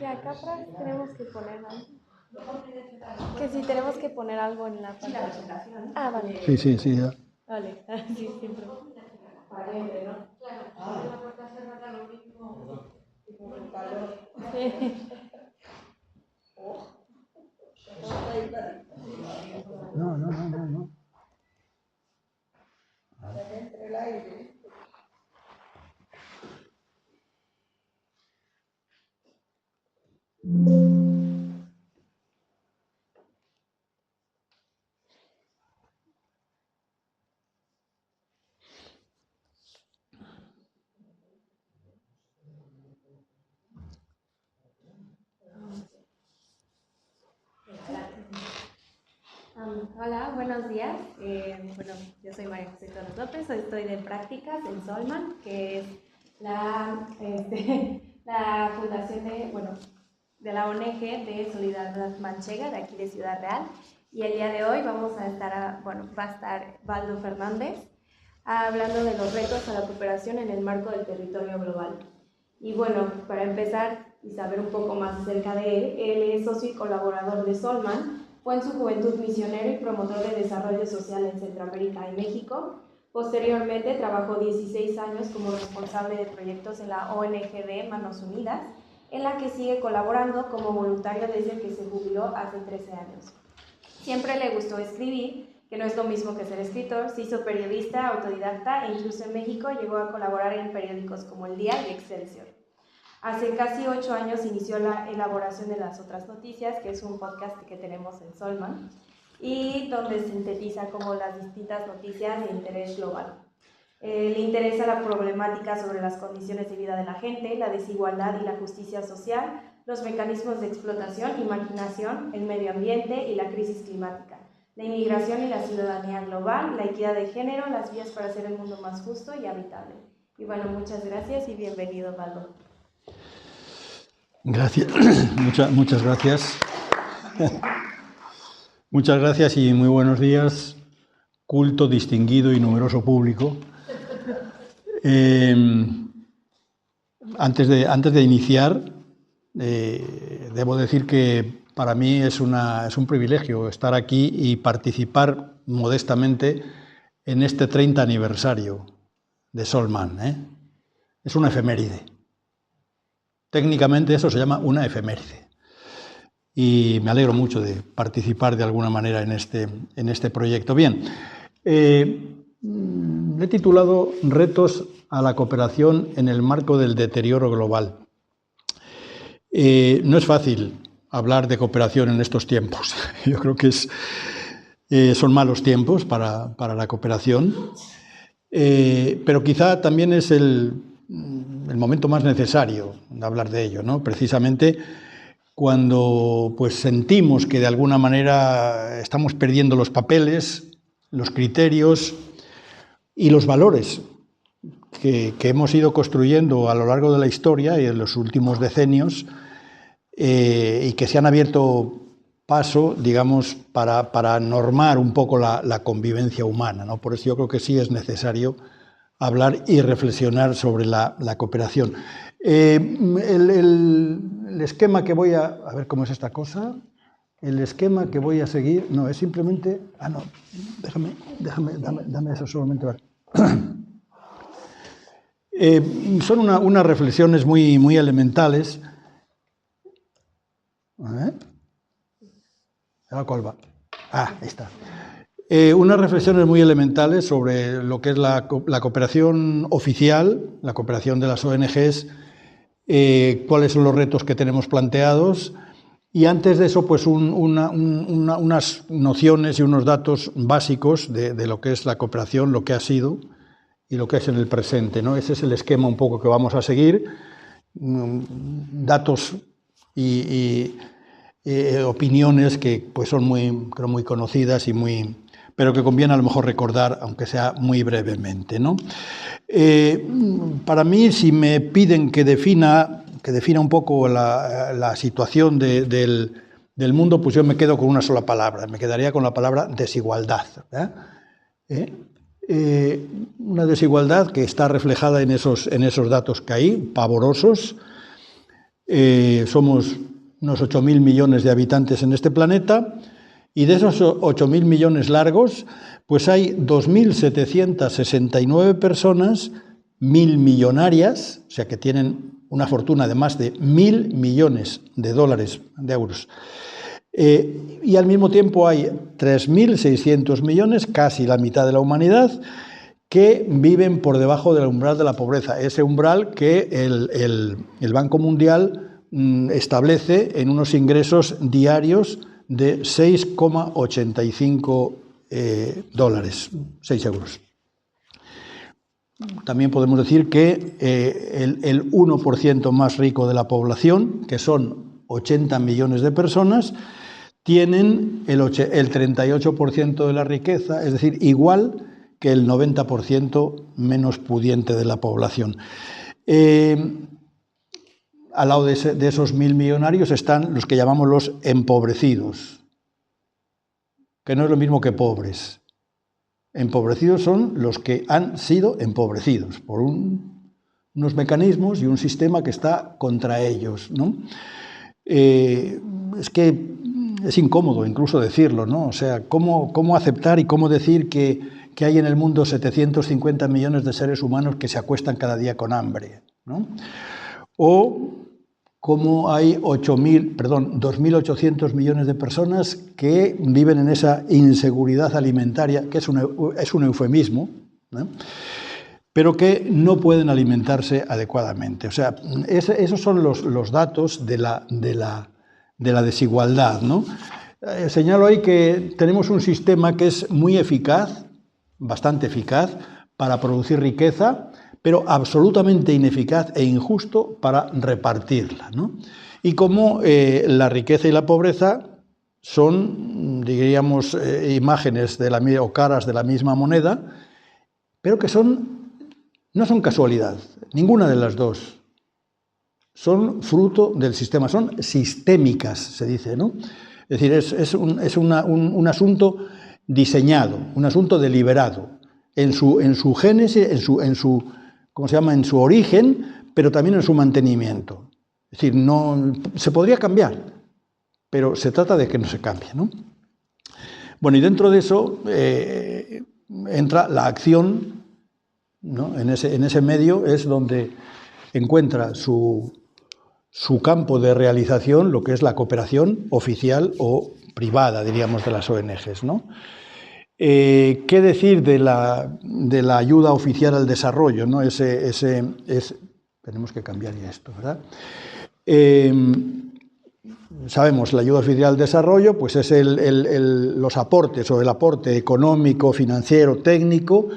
Que acá atrás tenemos que poner algo. Que si tenemos que poner algo en la pantalla. Ah, vale. Sí, ya. Vale, sí, siempre. No. Entre el aire. Hola, buenos días. Yo soy María José Torres López, estoy de prácticas en Solman, que es la fundación de la ONG de Solidaridad Manchega, de aquí de Ciudad Real. Y el día de hoy va a estar Baldo Fernández hablando de los retos a la cooperación en el marco del territorio global. Y bueno, para empezar y saber un poco más acerca de él es socio y colaborador de Solman. Fue en su juventud misionero y promotor de desarrollo social en Centroamérica y México. Posteriormente trabajó 16 años como responsable de proyectos en la ONG Manos Unidas, en la que sigue colaborando como voluntario desde que se jubiló hace 13 años. Siempre le gustó escribir, que no es lo mismo que ser escritor. Se hizo periodista, autodidacta e incluso en México llegó a colaborar en periódicos como El Día y Excelsior. Hace casi 8 años inició la elaboración de Las Otras Noticias, que es un podcast que tenemos en Solman, y donde sintetiza como las distintas noticias de interés global. Le interesa la problemática sobre las condiciones de vida de la gente, la desigualdad y la justicia social, los mecanismos de explotación y marginación, el medio ambiente y la crisis climática, la inmigración y la ciudadanía global, la equidad de género, las vías para hacer el mundo más justo y habitable. Y bueno, muchas gracias y bienvenido, Baldo. Gracias, muchas gracias. Muchas gracias y muy buenos días, culto, distinguido y numeroso público. Antes de iniciar, debo decir que para mí es un privilegio estar aquí y participar modestamente en este 30 aniversario de Solman. Es una efeméride. Técnicamente eso se llama una efeméride. Y me alegro mucho de participar de alguna manera en este proyecto. Bien, le he titulado Retos a la cooperación en el marco del deterioro global. No es fácil hablar de cooperación en estos tiempos. Yo creo que son malos tiempos para la cooperación, pero quizá también es el momento más necesario de hablar de ello, ¿no? Precisamente cuando pues, sentimos que de alguna manera estamos perdiendo los papeles, los criterios y los valores que hemos ido construyendo a lo largo de la historia y en los últimos decenios, y que se han abierto paso, digamos, para normar un poco la convivencia humana, ¿no? Por eso yo creo que sí es necesario hablar y reflexionar sobre la cooperación. El esquema que voy a ver cómo es esta cosa. El esquema que voy a seguir, no, es simplemente... no, dame eso solamente. Son unas reflexiones muy elementales. ¿Cuál va? Ahí está. Unas reflexiones muy elementales sobre lo que es la cooperación oficial, la cooperación de las ONGs, cuáles son los retos que tenemos planteados, y antes de eso, pues unas nociones y unos datos básicos de lo que es la cooperación, lo que ha sido y lo que es en el presente, ¿no? Ese es el esquema un poco que vamos a seguir, datos y opiniones que pues son creo muy conocidas pero que conviene a lo mejor recordar, aunque sea muy brevemente, ¿no? Para mí, si me piden que defina un poco la situación del mundo, pues yo me quedo con una sola palabra, me quedaría con la palabra desigualdad. Una desigualdad que está reflejada en esos datos que hay, pavorosos, Somos unos 8.000 millones de habitantes en este planeta, y de esos 8.000 millones largos, pues hay 2.769 personas, 1.000 millonarias, o sea que tienen una fortuna de más de 1.000 millones de dólares, de euros. Y al mismo tiempo hay 3.600 millones, casi la mitad de la humanidad, que viven por debajo del umbral de la pobreza, ese umbral que el Banco Mundial establece en unos ingresos diarios de 6,85 dólares, 6 euros. También podemos decir que el 1% más rico de la población, que son 80 millones de personas, tienen el 38% de la riqueza, es decir, igual que el 90% menos pudiente de la población. Al lado de esos 1.000 millonarios están los que llamamos los empobrecidos, que no es lo mismo que pobres. Empobrecidos son los que han sido empobrecidos por unos mecanismos y un sistema que está contra ellos, ¿no? Es que es incómodo incluso decirlo, ¿no? O sea, ¿cómo aceptar y cómo decir que hay en el mundo 750 millones de seres humanos que se acuestan cada día con hambre, ¿no? O cómo hay 2.800 millones de personas que viven en esa inseguridad alimentaria, que es un eufemismo, ¿no? Pero que no pueden alimentarse adecuadamente. O sea, esos son los datos de la desigualdad, ¿no? Señalo ahí que tenemos un sistema que es muy eficaz, bastante eficaz, para producir riqueza, pero absolutamente ineficaz e injusto para repartirla, ¿no? Y como la riqueza y la pobreza son, diríamos, imágenes o caras de la misma moneda, pero que no son casualidad, ninguna de las dos. Son fruto del sistema, son sistémicas, se dice, ¿no? Es decir, es un asunto diseñado, un asunto deliberado, en su génesis, en su origen, pero también en su mantenimiento. Es decir, no se podría cambiar, pero se trata de que no se cambie, ¿no? Bueno, y dentro de eso entra la acción, ¿no? En ese medio es donde encuentra su campo de realización, lo que es la cooperación oficial o privada, diríamos, de las ONGs, ¿no? ¿Qué decir de la ayuda oficial al desarrollo, ¿no? Tenemos que cambiar ya esto, ¿verdad? Sabemos, la ayuda oficial al desarrollo pues es los aportes o el aporte económico, financiero, técnico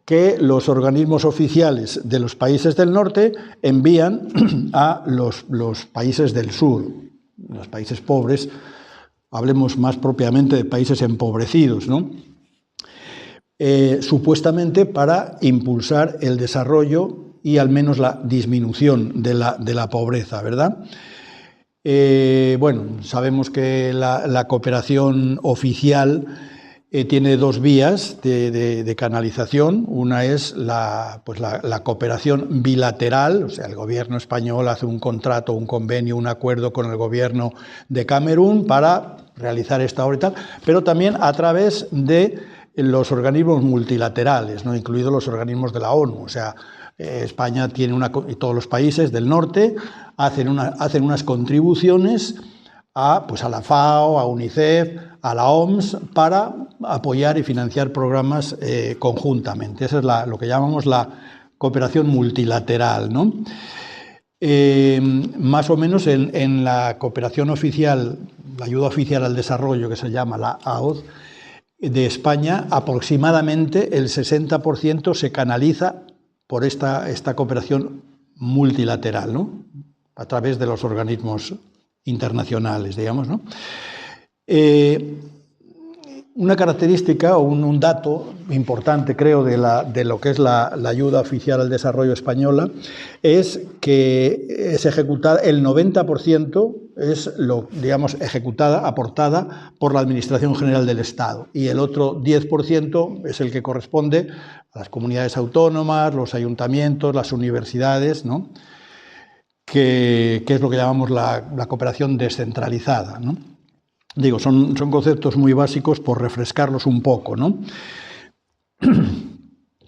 que los organismos oficiales de los países del norte envían a los países del sur, los países pobres. Hablemos más propiamente de países empobrecidos, ¿no? Supuestamente para impulsar el desarrollo y al menos la disminución de la pobreza, ¿verdad? Bueno, sabemos que la cooperación oficial tiene dos vías de canalización. Una es la cooperación bilateral, o sea, el gobierno español hace un contrato, un convenio, un acuerdo con el gobierno de Camerún para realizar esta obra y tal, pero también a través de los organismos multilaterales, ¿no? Incluidos los organismos de la ONU. O sea, España tiene y todos los países del norte hacen unas contribuciones a la FAO, a UNICEF, a la OMS, para apoyar y financiar programas conjuntamente. Esa es lo que llamamos la cooperación multilateral, ¿no? Más o menos en la cooperación oficial, la ayuda oficial al desarrollo, que se llama la AOD, de España, aproximadamente el 60% se canaliza por esta cooperación multilateral, ¿no? A través de los organismos internacionales, digamos, ¿no? Una característica o un dato importante, creo, de lo que es la ayuda oficial al desarrollo española es que es ejecutada, el 90% es aportada por la Administración General del Estado, y el otro 10% es el que corresponde a las comunidades autónomas, los ayuntamientos, las universidades, ¿no? que es lo que llamamos la cooperación descentralizada, ¿no? Digo, son conceptos muy básicos por refrescarlos un poco, ¿no?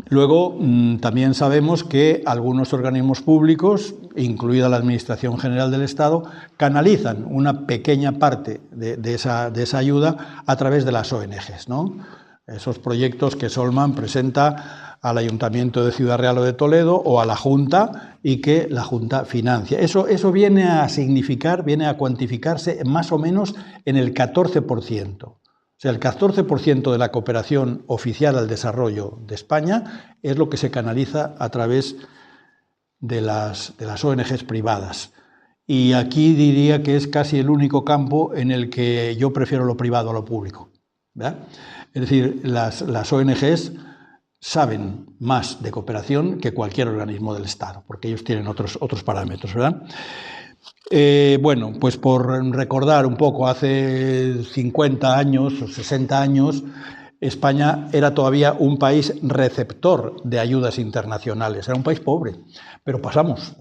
Luego, también sabemos que algunos organismos públicos, incluida la Administración General del Estado, canalizan una pequeña parte de esa ayuda a través de las ONGs, ¿no? Esos proyectos que Solman presenta al Ayuntamiento de Ciudad Real o de Toledo o a la Junta y que la Junta financia. Eso viene a significar, viene a cuantificarse más o menos en el 14%. O sea, el 14% de la cooperación oficial al desarrollo de España es lo que se canaliza a través de las ONGs privadas. Y aquí diría que es casi el único campo en el que yo prefiero lo privado a lo público, ¿verdad? Es decir, las ONGs saben más de cooperación que cualquier organismo del Estado, porque ellos tienen otros parámetros, ¿verdad? Bueno, pues por recordar un poco, hace 50 años o 60 años, España era todavía un país receptor de ayudas internacionales, era un país pobre, pero pasamos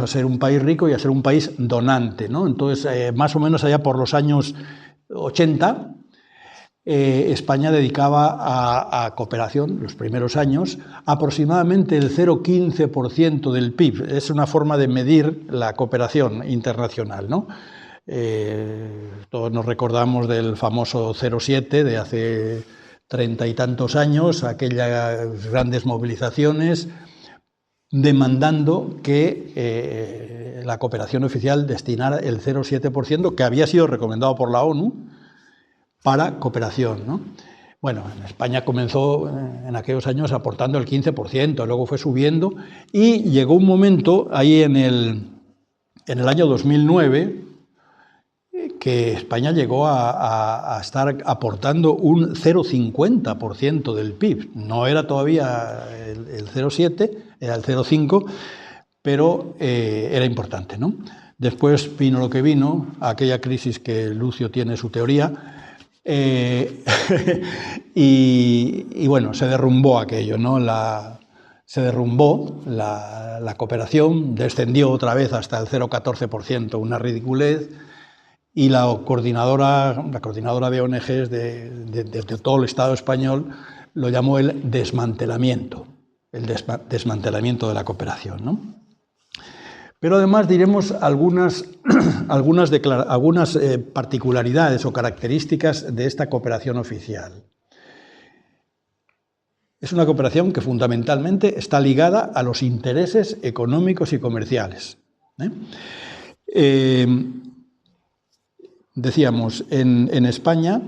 a ser un país rico y a ser un país donante, ¿no? Entonces, más o menos allá por los años 80, España dedicaba a cooperación, los primeros años, aproximadamente el 0,15% del PIB. Es una forma de medir la cooperación internacional, ¿no? Todos nos recordamos del famoso 0,7 de hace 30 y tantos años, aquellas grandes movilizaciones demandando que la cooperación oficial destinara el 0,7%, que había sido recomendado por la ONU, para cooperación, ¿no? Bueno, en España comenzó en aquellos años aportando el 15%, luego fue subiendo y llegó un momento ahí en el año 2009 que España llegó a estar aportando un 0,50% del PIB. No era todavía el 0,7, era el 0,5, pero era importante, ¿no? Después vino lo que vino, aquella crisis que Lucio tiene su teoría, y bueno, se derrumbó aquello, ¿no? Se derrumbó la cooperación, descendió otra vez hasta el 0,14%, una ridiculez, y la coordinadora de ONGs de todo el Estado español lo llamó el desmantelamiento de la cooperación, ¿no? Pero además diremos algunas particularidades o características de esta cooperación oficial. Es una cooperación que fundamentalmente está ligada a los intereses económicos y comerciales. Decíamos, en España,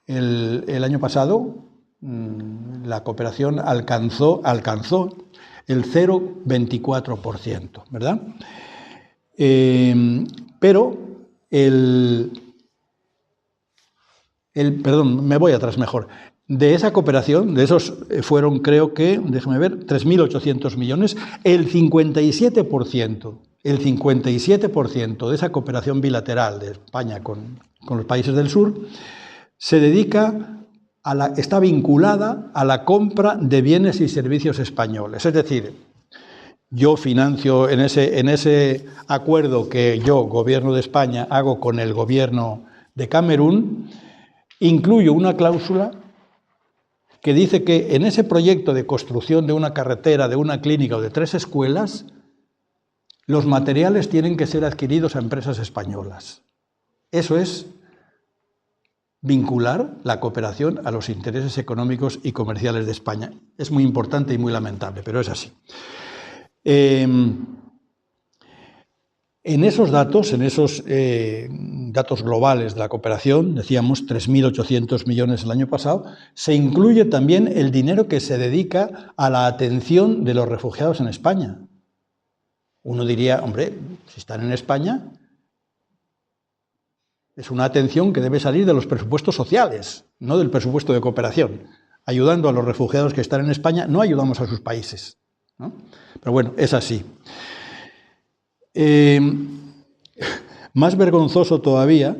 el año pasado, la cooperación alcanzó el 0,24%, ¿verdad? Pero perdón, me voy atrás mejor. De esa cooperación, de esos fueron, creo que, déjame ver, 3.800 millones, el 57% de esa cooperación bilateral de España con los países del sur se dedica está vinculada a la compra de bienes y servicios españoles. Es decir, yo financio en ese acuerdo que yo, gobierno de España, hago con el gobierno de Camerún, incluyo una cláusula que dice que en ese proyecto de construcción de una carretera, de una clínica o de 3 escuelas, los materiales tienen que ser adquiridos a empresas españolas. Eso es vincular la cooperación a los intereses económicos y comerciales de España. Es muy importante y muy lamentable, pero es así. En esos datos globales de la cooperación, decíamos 3.800 millones el año pasado, se incluye también el dinero que se dedica a la atención de los refugiados en España. Uno diría, hombre, si están en España, es una atención que debe salir de los presupuestos sociales, no del presupuesto de cooperación. Ayudando a los refugiados que están en España, no ayudamos a sus países, ¿no? Pero bueno, es así. Más vergonzoso todavía,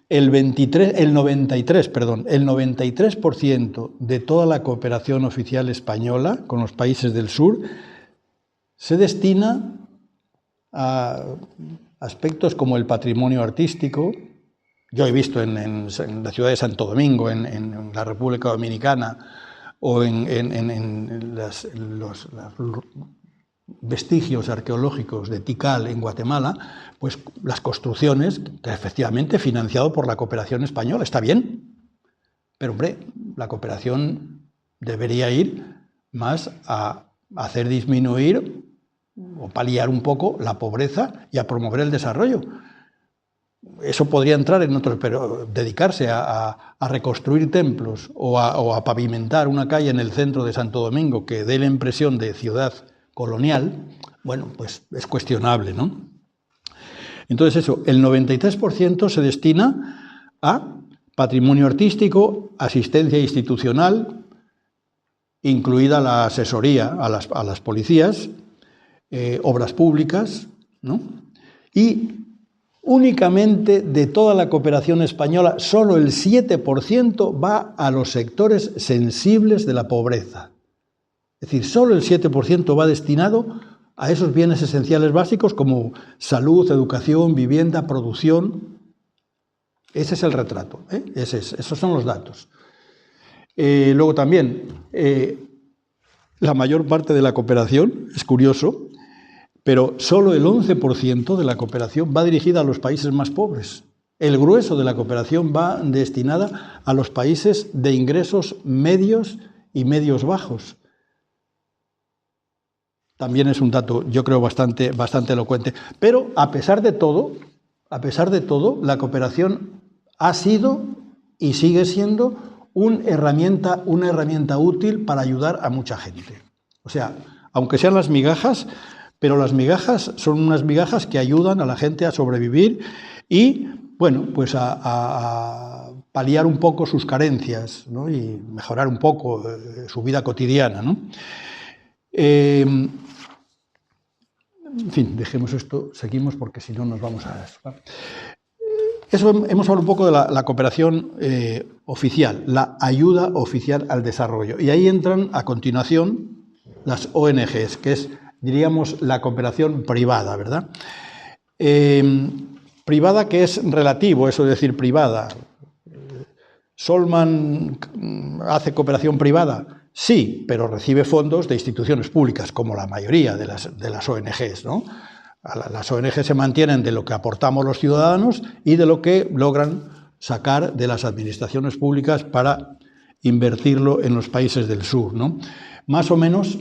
el 93% de toda la cooperación oficial española con los países del sur se destina a aspectos como el patrimonio artístico. Yo he visto en la ciudad de Santo Domingo, en la República Dominicana, o en los vestigios arqueológicos de Tikal en Guatemala, pues las construcciones que efectivamente financiado por la cooperación española. Está bien, pero hombre, la cooperación debería ir más a hacer disminuir o paliar un poco la pobreza y a promover el desarrollo. Eso podría entrar en otros, pero dedicarse a reconstruir templos o a pavimentar una calle en el centro de Santo Domingo que dé la impresión de ciudad colonial, bueno, pues es cuestionable, ¿no? Entonces eso, el 93% se destina a patrimonio artístico, asistencia institucional, incluida la asesoría a las policías, obras públicas, ¿no? Y únicamente de toda la cooperación española, solo el 7% va a los sectores sensibles de la pobreza. Es decir, solo el 7% va destinado a esos bienes esenciales básicos como salud, educación, vivienda, producción. Ese es el retrato, ¿eh? Esos son los datos. Luego también, la mayor parte de la cooperación, es curioso, pero solo el 11% de la cooperación va dirigida a los países más pobres. El grueso de la cooperación va destinada a los países de ingresos medios y medios bajos. También es un dato, yo creo, bastante elocuente. Pero a pesar de todo, la cooperación ha sido y sigue siendo una herramienta útil para ayudar a mucha gente. O sea, aunque sean las migajas, pero las migajas son unas migajas que ayudan a la gente a sobrevivir y, bueno, pues a paliar un poco sus carencias, ¿no? Y mejorar un poco su vida cotidiana, ¿no? En fin, dejemos esto, seguimos porque si no nos vamos a... Eso hemos hablado un poco de la cooperación oficial, la ayuda oficial al desarrollo. Y ahí entran a continuación las ONGs, que es, diríamos, la cooperación privada, ¿verdad? Privada, que es relativo, eso de decir privada. ¿Solman hace cooperación privada? Sí, pero recibe fondos de instituciones públicas, como la mayoría de las ONGs, ¿no? Las ONGs se mantienen de lo que aportamos los ciudadanos y de lo que logran sacar de las administraciones públicas para invertirlo en los países del sur, ¿no? Más o menos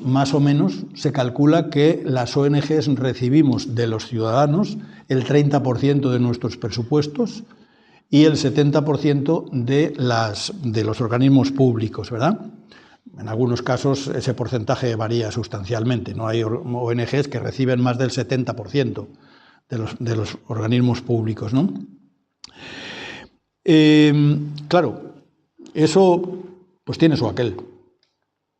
se calcula que las ONGs recibimos de los ciudadanos el 30% de nuestros presupuestos y el 70% de los organismos públicos, ¿verdad? En algunos casos ese porcentaje varía sustancialmente, no hay ONGs que reciben más del 70% de los organismos públicos, ¿no? Claro, eso pues tiene su aquel,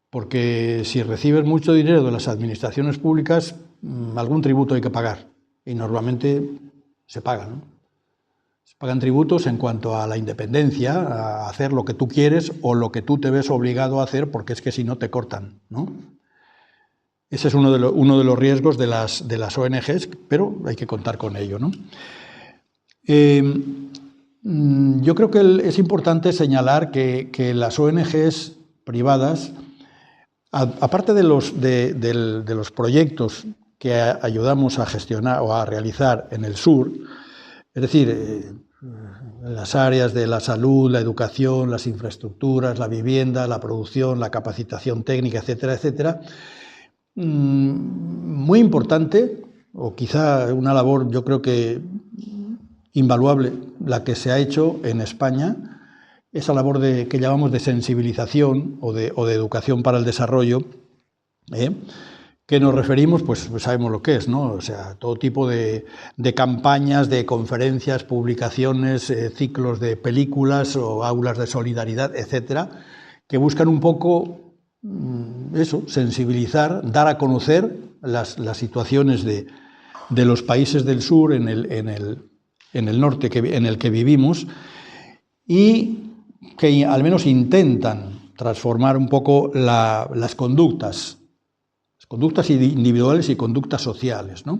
porque si recibes mucho dinero de las administraciones públicas, algún tributo hay que pagar, y normalmente se paga, ¿no? Se pagan tributos en cuanto a la independencia, a hacer lo que tú quieres o lo que tú te ves obligado a hacer, porque es que si no te cortan, ¿no? Ese es uno de los riesgos de las ONGs, pero hay que contar con ello, ¿no? Yo creo que es importante señalar que las ONGs privadas, aparte de los proyectos que ayudamos a gestionar o a realizar en el sur, es decir, en las áreas de la salud, la educación, las infraestructuras, la vivienda, la producción, la capacitación técnica, etcétera, etcétera, muy importante, o quizá una labor, yo creo que invaluable, la que se ha hecho en España, esa labor que llamamos de sensibilización o de educación para el desarrollo, que nos referimos, pues sabemos lo que es, ¿no? O sea, todo tipo de campañas, de conferencias, publicaciones, ciclos de películas o aulas de solidaridad, etcétera, que buscan un poco eso, sensibilizar, dar a conocer las situaciones de los países del sur en el norte en el que vivimos y que al menos intentan transformar un poco las conductas individuales y conductas sociales, ¿no?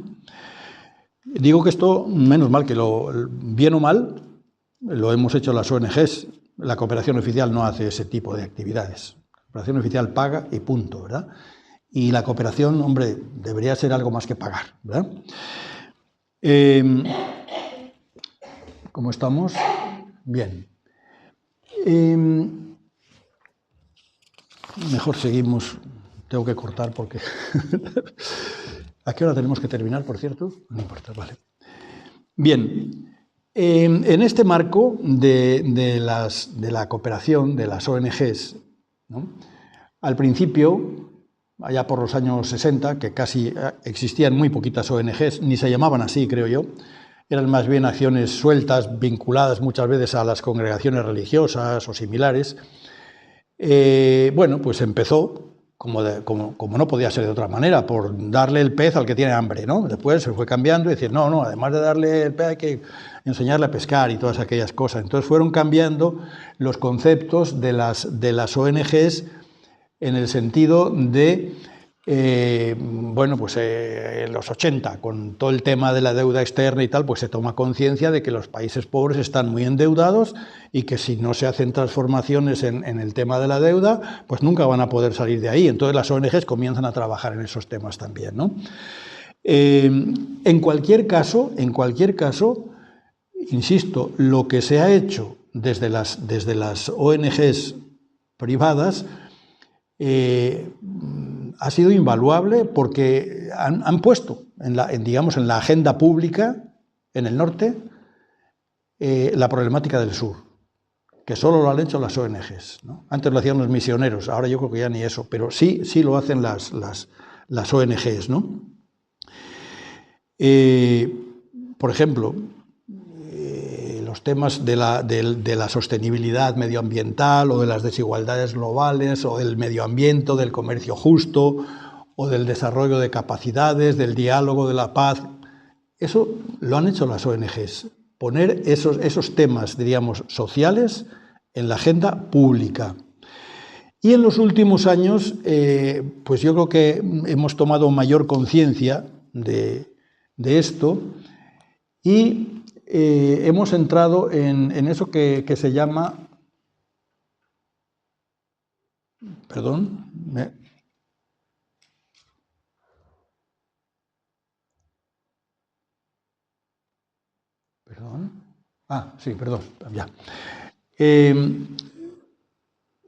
Digo que esto, menos mal que bien o mal, lo hemos hecho las ONGs. La cooperación oficial no hace ese tipo de actividades. La cooperación oficial paga y punto, ¿verdad? Y la cooperación, hombre, debería ser algo más que pagar, ¿verdad? ¿Cómo estamos? Bien. Mejor seguimos. Tengo que cortar porque... ¿A qué hora tenemos que terminar, por cierto? No importa, vale. Bien. En este marco de la cooperación, de las ONGs, ¿no? Al principio, allá por los años 60, que casi existían muy poquitas ONGs, ni se llamaban así, creo yo, eran más bien acciones sueltas, vinculadas muchas veces a las congregaciones religiosas o similares. Bueno, pues empezó, como no podía ser de otra manera, por darle el pez al que tiene hambre, ¿no? Después se fue cambiando y decir, no, además de darle el pez hay que enseñarle a pescar y todas aquellas cosas. Entonces fueron cambiando los conceptos de las ONGs en el sentido de, bueno, pues en los 80, con todo el tema de la deuda externa y tal, pues se toma conciencia de que los países pobres están muy endeudados y que si no se hacen transformaciones en el tema de la deuda, pues nunca van a poder salir de ahí. Entonces las ONGs comienzan a trabajar en esos temas también, ¿no? En cualquier caso, insisto, lo que se ha hecho desde las ONGs privadas ha sido invaluable porque han puesto digamos, en la agenda pública en el norte la problemática del sur, que solo lo han hecho las ONGs, ¿no? Antes lo hacían los misioneros, ahora yo creo que ya ni eso, pero sí lo hacen las ONGs, ¿no? Por ejemplo, los temas de la sostenibilidad medioambiental o de las desigualdades globales o del medio ambiente, del comercio justo o del desarrollo de capacidades, del diálogo, de la paz, eso lo han hecho las ONGs, poner esos temas, diríamos, sociales en la agenda pública. Y en los últimos años, pues yo creo que hemos tomado mayor conciencia de esto y hemos entrado en eso que se llama... Perdón. Perdón. Sí, perdón. Ya.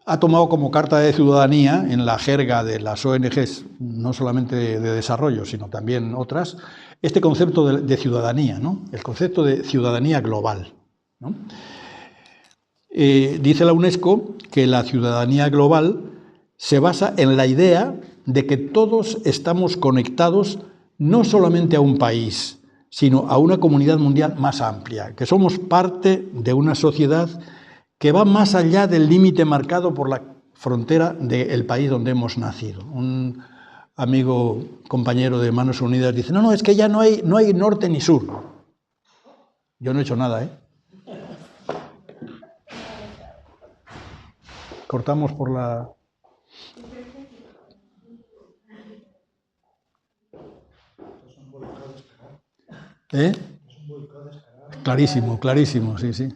Ha tomado como carta de ciudadanía en la jerga de las ONGs, no solamente de desarrollo, sino también otras, este concepto de ciudadanía, ¿no? El concepto de ciudadanía global, ¿no? Dice la UNESCO que la ciudadanía global se basa en la idea de que todos estamos conectados no solamente a un país, sino a una comunidad mundial más amplia, que somos parte de una sociedad que va más allá del límite marcado por la frontera del país donde hemos nacido. Un amigo, compañero de Manos Unidas dice, no, es que ya no hay norte ni sur. Yo no he hecho nada, ¿eh? Cortamos por la... ¿Eh? Clarísimo, clarísimo, sí, sí.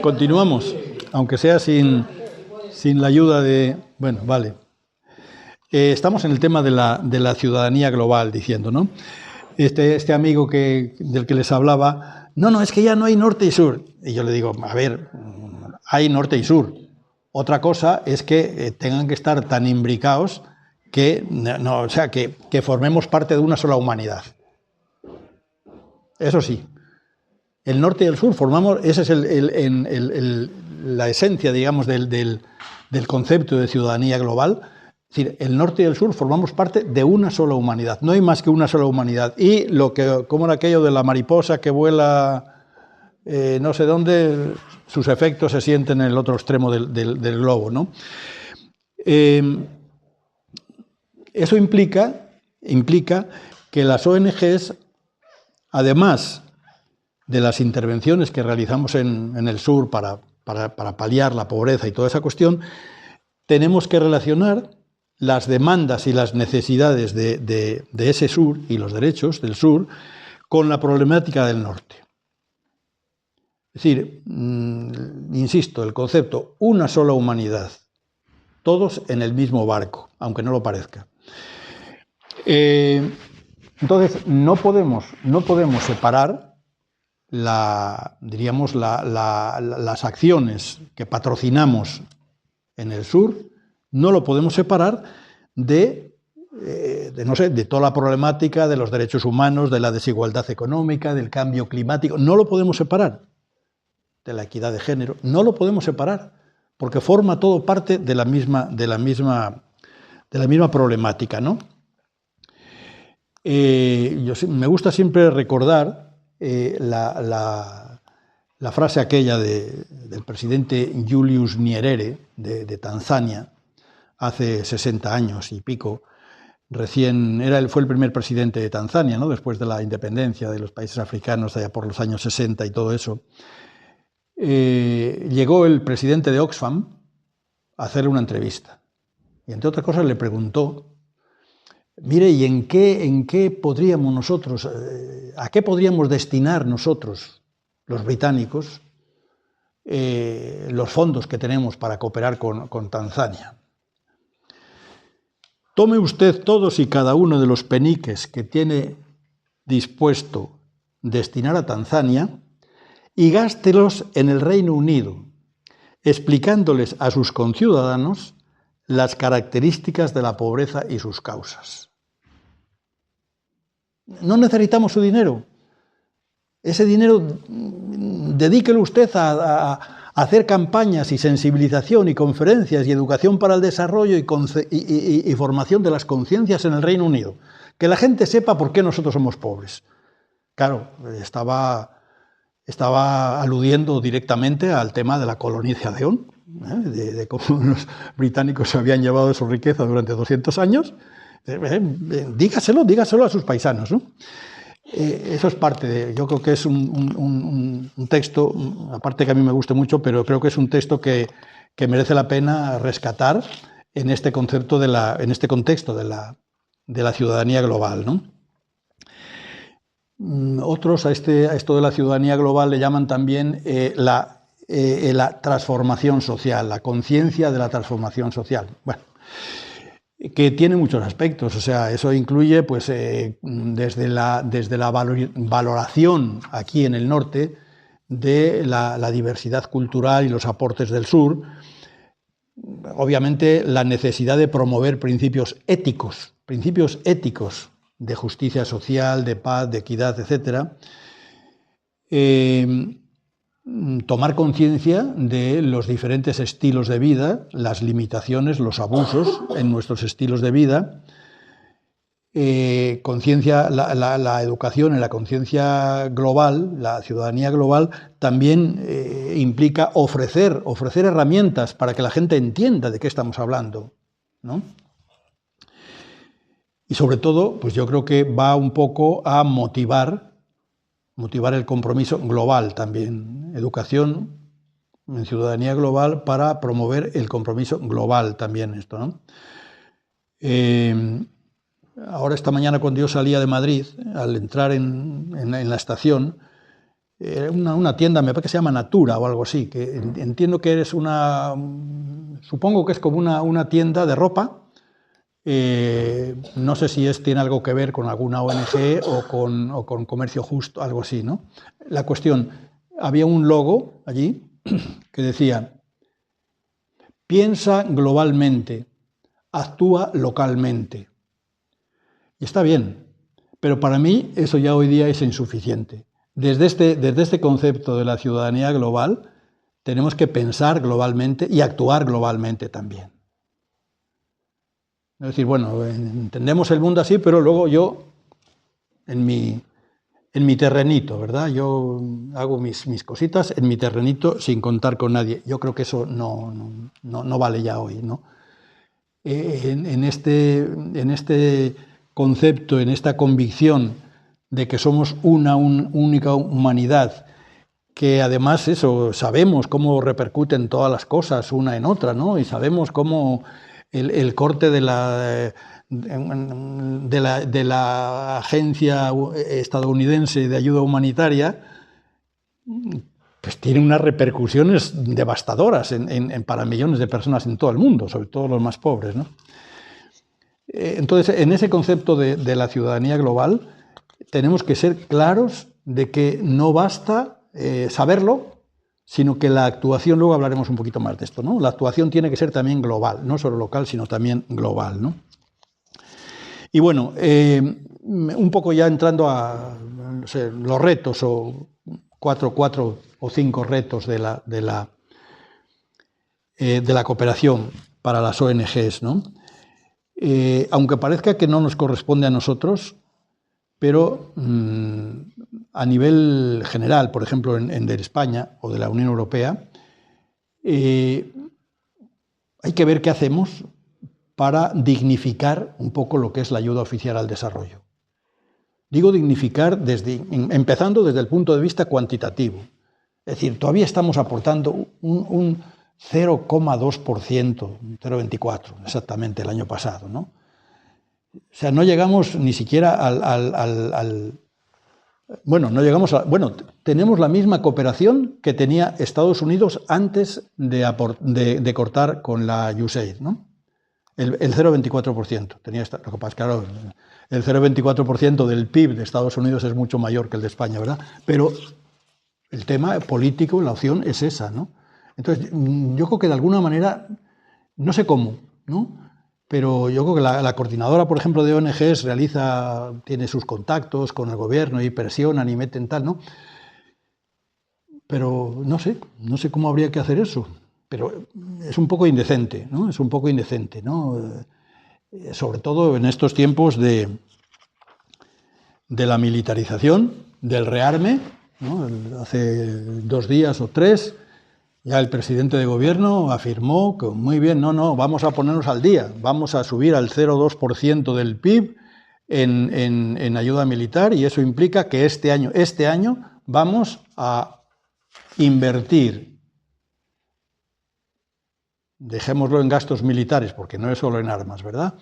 Continuamos, aunque sea sin la ayuda de... Bueno, vale. Estamos en el tema de la ciudadanía global, diciendo, ¿no? Este amigo del que les hablaba, no, es que ya no hay norte y sur. Y yo le digo, a ver, hay norte y sur. Otra cosa es que tengan que estar tan imbricados que formemos parte de una sola humanidad. Eso sí. El norte y el sur formamos, esa es la esencia, digamos, del concepto de ciudadanía global. Es decir, el norte y el sur formamos parte de una sola humanidad, no hay más que una sola humanidad. Y como era aquello de la mariposa que vuela no sé dónde, sus efectos se sienten en el otro extremo del globo, ¿no? Eso implica que las ONGs, además de las intervenciones que realizamos en el sur para paliar la pobreza y toda esa cuestión, tenemos que relacionar las demandas y las necesidades de ese sur y los derechos del sur con la problemática del norte. Es decir, insisto, el concepto una sola humanidad, todos en el mismo barco, aunque no lo parezca. Entonces, no podemos separar diríamos, las acciones que patrocinamos en el sur, no lo podemos separar de toda la problemática de los derechos humanos, de la desigualdad económica, del cambio climático. No lo podemos separar de la equidad de género. No lo podemos separar porque forma todo parte de la misma problemática, ¿no? Me gusta siempre recordar la frase aquella del presidente Julius Nyerere de Tanzania, hace 60 años y pico. Fue el primer presidente de Tanzania, ¿no? Después de la independencia de los países africanos allá por los años 60 y todo eso. Llegó el presidente de Oxfam a hacerle una entrevista y entre otras cosas le preguntó: mire, ¿y en qué podríamos nosotros, a qué podríamos destinar nosotros, los británicos, los fondos que tenemos para cooperar con Tanzania? Tome usted todos y cada uno de los peniques que tiene dispuesto destinar a Tanzania y gástelos en el Reino Unido, explicándoles a sus conciudadanos las características de la pobreza y sus causas. No necesitamos su dinero. Ese dinero dedíquelo usted a hacer campañas y sensibilización y conferencias y educación para el desarrollo y formación de las conciencias en el Reino Unido. Que la gente sepa por qué nosotros somos pobres. Claro, estaba aludiendo directamente al tema de la colonización, de cómo los británicos se habían llevado su riqueza durante 200 años. Dígaselo a sus paisanos, ¿no? Eso es parte yo creo que es un texto, aparte que a mí me gusta mucho, pero creo que es un texto que merece la pena rescatar en este concepto en este contexto de la ciudadanía global, ¿no? Otros a esto de la ciudadanía global le llaman también la transformación social, la conciencia de la transformación social. Bueno, que tiene muchos aspectos, o sea, eso incluye pues, desde la valoración aquí en el norte de la diversidad cultural y los aportes del sur, obviamente la necesidad de promover principios éticos de justicia social, de paz, de equidad, etc. Tomar conciencia de los diferentes estilos de vida, las limitaciones, los abusos en nuestros estilos de vida, conciencia, la educación en la conciencia global, la ciudadanía global, también implica ofrecer herramientas para que la gente entienda de qué estamos hablando, ¿no? Y sobre todo, pues yo creo que va un poco a motivar el compromiso global también, educación en ciudadanía global para promover el compromiso global también esto, ¿no? Ahora esta mañana cuando yo salía de Madrid, al entrar en la estación, una tienda, me parece que se llama Natura o algo así, que entiendo que supongo que es como una tienda de ropa. No sé si tiene algo que ver con alguna ONG o con Comercio Justo, algo así, ¿no? La cuestión, había un logo allí que decía: piensa globalmente, actúa localmente. Y está bien, pero para mí eso ya hoy día es insuficiente. Desde este concepto de la ciudadanía global tenemos que pensar globalmente y actuar globalmente también. Es decir, bueno, entendemos el mundo así, pero luego yo, en mi en mi terrenito, ¿verdad? Yo hago mis cositas en mi terrenito sin contar con nadie. Yo creo que eso no vale ya hoy, ¿no? En este concepto, en esta convicción de que somos una única humanidad, que además eso, sabemos cómo repercuten todas las cosas una en otra, ¿no? Y sabemos cómo el corte de la agencia estadounidense de ayuda humanitaria pues tiene unas repercusiones devastadoras para millones de personas en todo el mundo, sobre todo los más pobres, ¿no? Entonces, en ese concepto de la ciudadanía global, tenemos que ser claros de que no basta saberlo, sino que la actuación, luego hablaremos un poquito más de esto, ¿no? La actuación tiene que ser también global, no solo local, sino también global, ¿no? Y bueno, un poco ya entrando a no sé, los retos, o cuatro o cinco retos de la cooperación para las ONGs, ¿no? Aunque parezca que no nos corresponde a nosotros, pero a nivel general, por ejemplo, de España o de la Unión Europea, hay que ver qué hacemos para dignificar un poco lo que es la ayuda oficial al desarrollo. Digo dignificar empezando desde el punto de vista cuantitativo. Es decir, todavía estamos aportando un 0,2%, 0,24 exactamente el año pasado, ¿no? O sea, no llegamos ni siquiera bueno, tenemos la misma cooperación que tenía Estados Unidos antes de cortar con la USAID, ¿no? El 0,24% tenía lo que pasa, claro, el 0,24% del PIB de Estados Unidos es mucho mayor que el de España, ¿verdad? Pero el tema político, la opción es esa, ¿no? Entonces, yo creo que de alguna manera, no sé cómo, ¿no? Pero yo creo que la coordinadora, por ejemplo, de ONGs tiene sus contactos con el gobierno y presionan y meten tal, ¿no? Pero no sé cómo habría que hacer eso. Pero es un poco indecente, ¿no? Es un poco indecente, ¿no? Sobre todo en estos tiempos de la militarización, del rearme, ¿no? Hace 2 días o 3, ya el presidente de gobierno afirmó que muy bien, vamos a ponernos al día, vamos a subir al 0,2% del PIB en ayuda militar, y eso implica que este año vamos a invertir, dejémoslo en gastos militares, porque no es solo en armas, ¿verdad?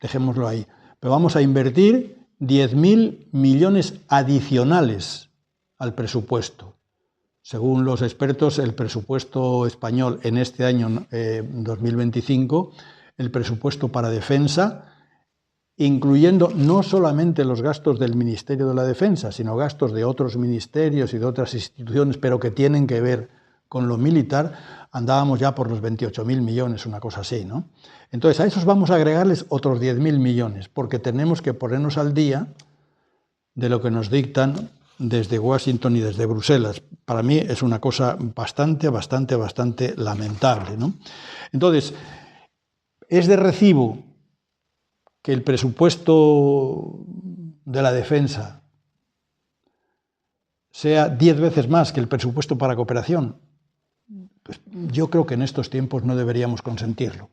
Dejémoslo ahí. Pero vamos a invertir 10.000 millones adicionales al presupuesto. Según los expertos, el presupuesto español en este año 2025, el presupuesto para defensa, incluyendo no solamente los gastos del Ministerio de la Defensa, sino gastos de otros ministerios y de otras instituciones, pero que tienen que ver con lo militar, andábamos ya por los 28.000 millones, una cosa así, ¿no? Entonces, a esos vamos a agregarles otros 10.000 millones, porque tenemos que ponernos al día de lo que nos dictan desde Washington y desde Bruselas. Para mí es una cosa bastante lamentable, ¿no? Entonces, es de recibo que el presupuesto de la defensa sea 10 veces más que el presupuesto para cooperación. Pues yo creo que en estos tiempos no deberíamos consentirlo,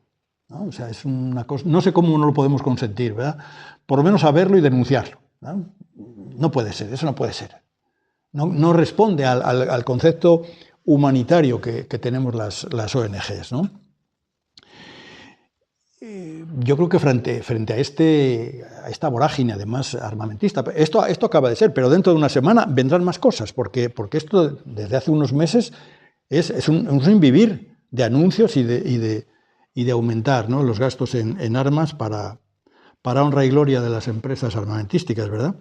¿no? O sea, es una cosa, no sé cómo no lo podemos consentir, ¿verdad? Por lo menos saberlo y denunciarlo, ¿no? No puede ser, eso no puede ser. No responde al concepto humanitario que tenemos las ONGs, ¿no? Yo creo que frente a esta vorágine, además armamentista, esto acaba de ser, pero dentro de una semana vendrán más cosas, porque esto desde hace unos meses es un sinvivir de anuncios y de aumentar, ¿no?, los gastos en armas para honra y gloria de las empresas armamentísticas, ¿verdad?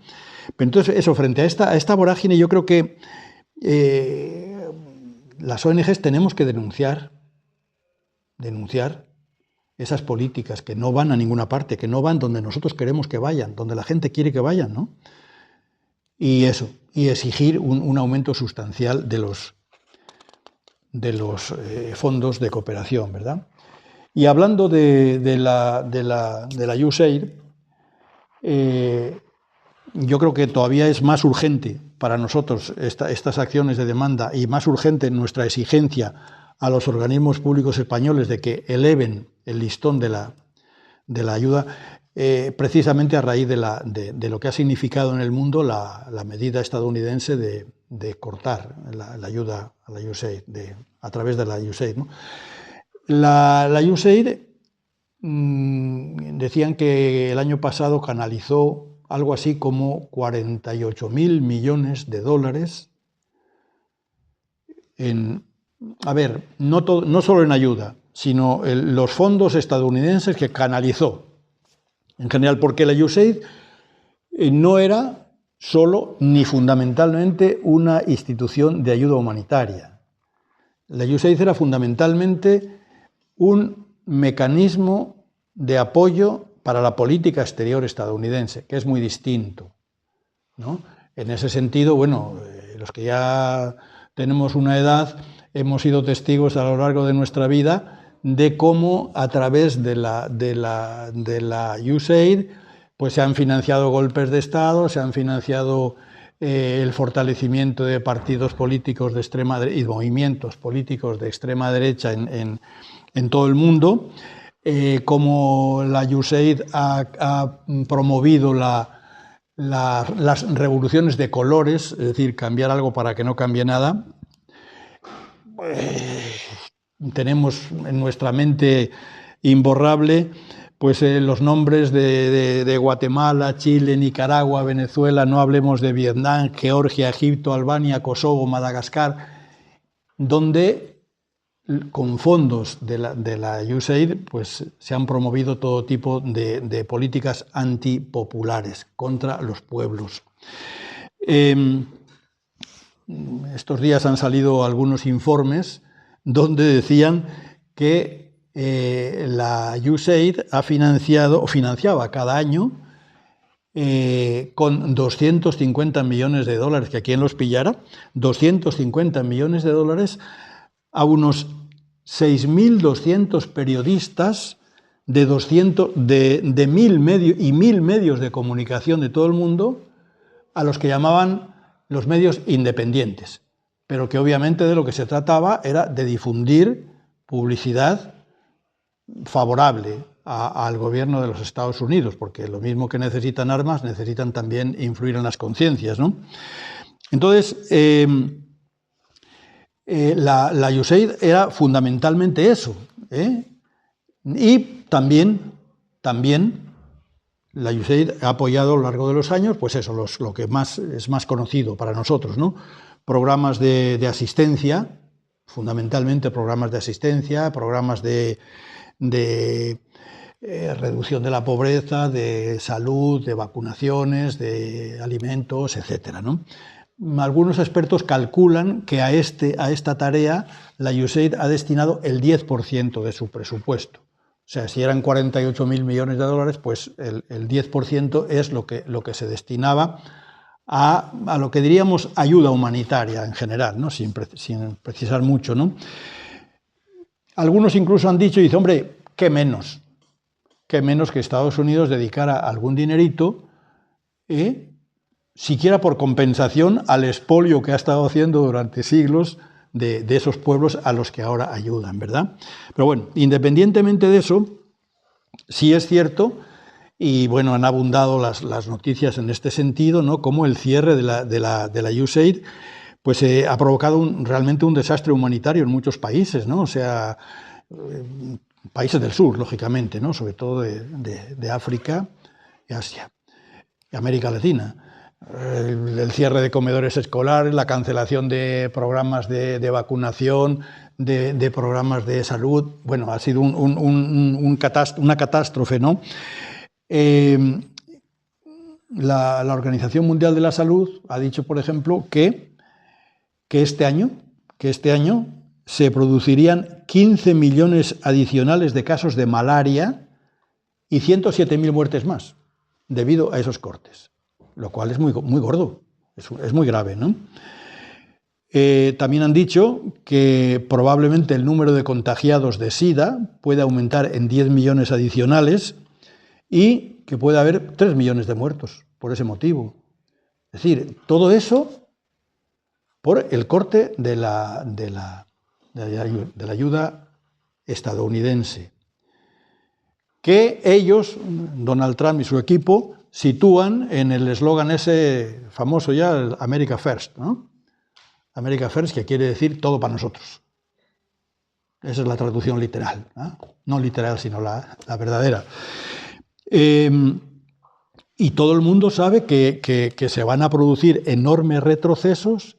Pero entonces, eso, frente a esta vorágine, yo creo que las ONGs tenemos que denunciar esas políticas que no van a ninguna parte, que no van donde nosotros queremos que vayan, donde la gente quiere que vayan, ¿no? Y exigir un aumento sustancial de los fondos de cooperación, ¿verdad? Y hablando de la USAID, yo creo que todavía es más urgente para nosotros estas acciones de demanda y más urgente nuestra exigencia a los organismos públicos españoles de que eleven el listón de la ayuda, precisamente a raíz de lo que ha significado en el mundo la medida estadounidense de cortar la ayuda a la USAID a través de la USAID, ¿no? La USAID decían que el año pasado canalizó algo así como 48.000 millones de dólares no solo en ayuda, sino los fondos estadounidenses que canalizó en general, porque la USAID no era solo ni fundamentalmente una institución de ayuda humanitaria. La USAID era fundamentalmente un mecanismo de apoyo para la política exterior estadounidense, que es muy distinto, ¿no? En ese sentido, bueno, los que ya tenemos una edad, hemos sido testigos a lo largo de nuestra vida de cómo a través de la USAID pues se han financiado golpes de Estado, se han financiado el fortalecimiento de partidos políticos de extrema derecha y movimientos políticos de extrema derecha en todo el mundo, como la USAID ha promovido las revoluciones de colores, es decir, cambiar algo para que no cambie nada. Tenemos en nuestra mente imborrable pues los nombres de Guatemala, Chile, Nicaragua, Venezuela, no hablemos de Vietnam, Georgia, Egipto, Albania, Kosovo, Madagascar, donde con fondos de la USAID pues, se han promovido todo tipo de políticas antipopulares contra los pueblos. Estos días han salido algunos informes donde decían que la USAID ha financiado o financiaba cada año con 250 millones de dólares, que aquí los pillara, 250 millones de dólares a unos 6.200 periodistas de 1.000 medios de comunicación de todo el mundo, a los que llamaban los medios independientes, pero que obviamente de lo que se trataba era de difundir publicidad favorable al gobierno de los Estados Unidos, porque lo mismo que necesitan armas, necesitan también influir en las conciencias, ¿no? Entonces, la USAID era fundamentalmente eso, y también la USAID ha apoyado a lo largo de los años, pues eso, lo que es más conocido para nosotros, ¿no? Programas de asistencia, fundamentalmente programas de asistencia, programas de reducción de la pobreza, de salud, de vacunaciones, de alimentos, etcétera, ¿no? Algunos expertos calculan que a esta tarea la USAID ha destinado el 10% de su presupuesto. O sea, si eran 48.000 millones de dólares, pues el 10% es lo que se destinaba a lo que diríamos ayuda humanitaria en general, ¿no? Sin precisar mucho, ¿no? Algunos incluso han dicho, dice, hombre, ¿qué menos que Estados Unidos dedicara algún dinerito, siquiera por compensación al expolio que ha estado haciendo durante siglos de esos pueblos a los que ahora ayudan, ¿verdad? Pero bueno, independientemente de eso, sí es cierto, y bueno, han abundado las noticias en este sentido, ¿no? Como el cierre de la USAID pues ha provocado realmente un desastre humanitario en muchos países, ¿no? O sea, países del sur, lógicamente, ¿no? Sobre todo de África y Asia y América Latina. El cierre de comedores escolares, la cancelación de programas de vacunación, de programas de salud. Bueno, ha sido una catástrofe, ¿no? La Organización Mundial de la Salud ha dicho, por ejemplo, que este año se producirían 15 millones adicionales de casos de malaria y 107.000 muertes más debido a esos cortes, lo cual es muy gordo, es muy grave, ¿no? También han dicho que probablemente el número de contagiados de SIDA puede aumentar en 10 millones adicionales y que puede haber 3 millones de muertos por ese motivo. Es decir, todo eso por el corte de la ayuda estadounidense, que ellos, Donald Trump y su equipo, sitúan en el eslogan ese famoso ya, el America First, ¿no? America First, que quiere decir todo para nosotros. Esa es la traducción literal, ¿no? No literal, sino la verdadera. Y todo el mundo sabe que se van a producir enormes retrocesos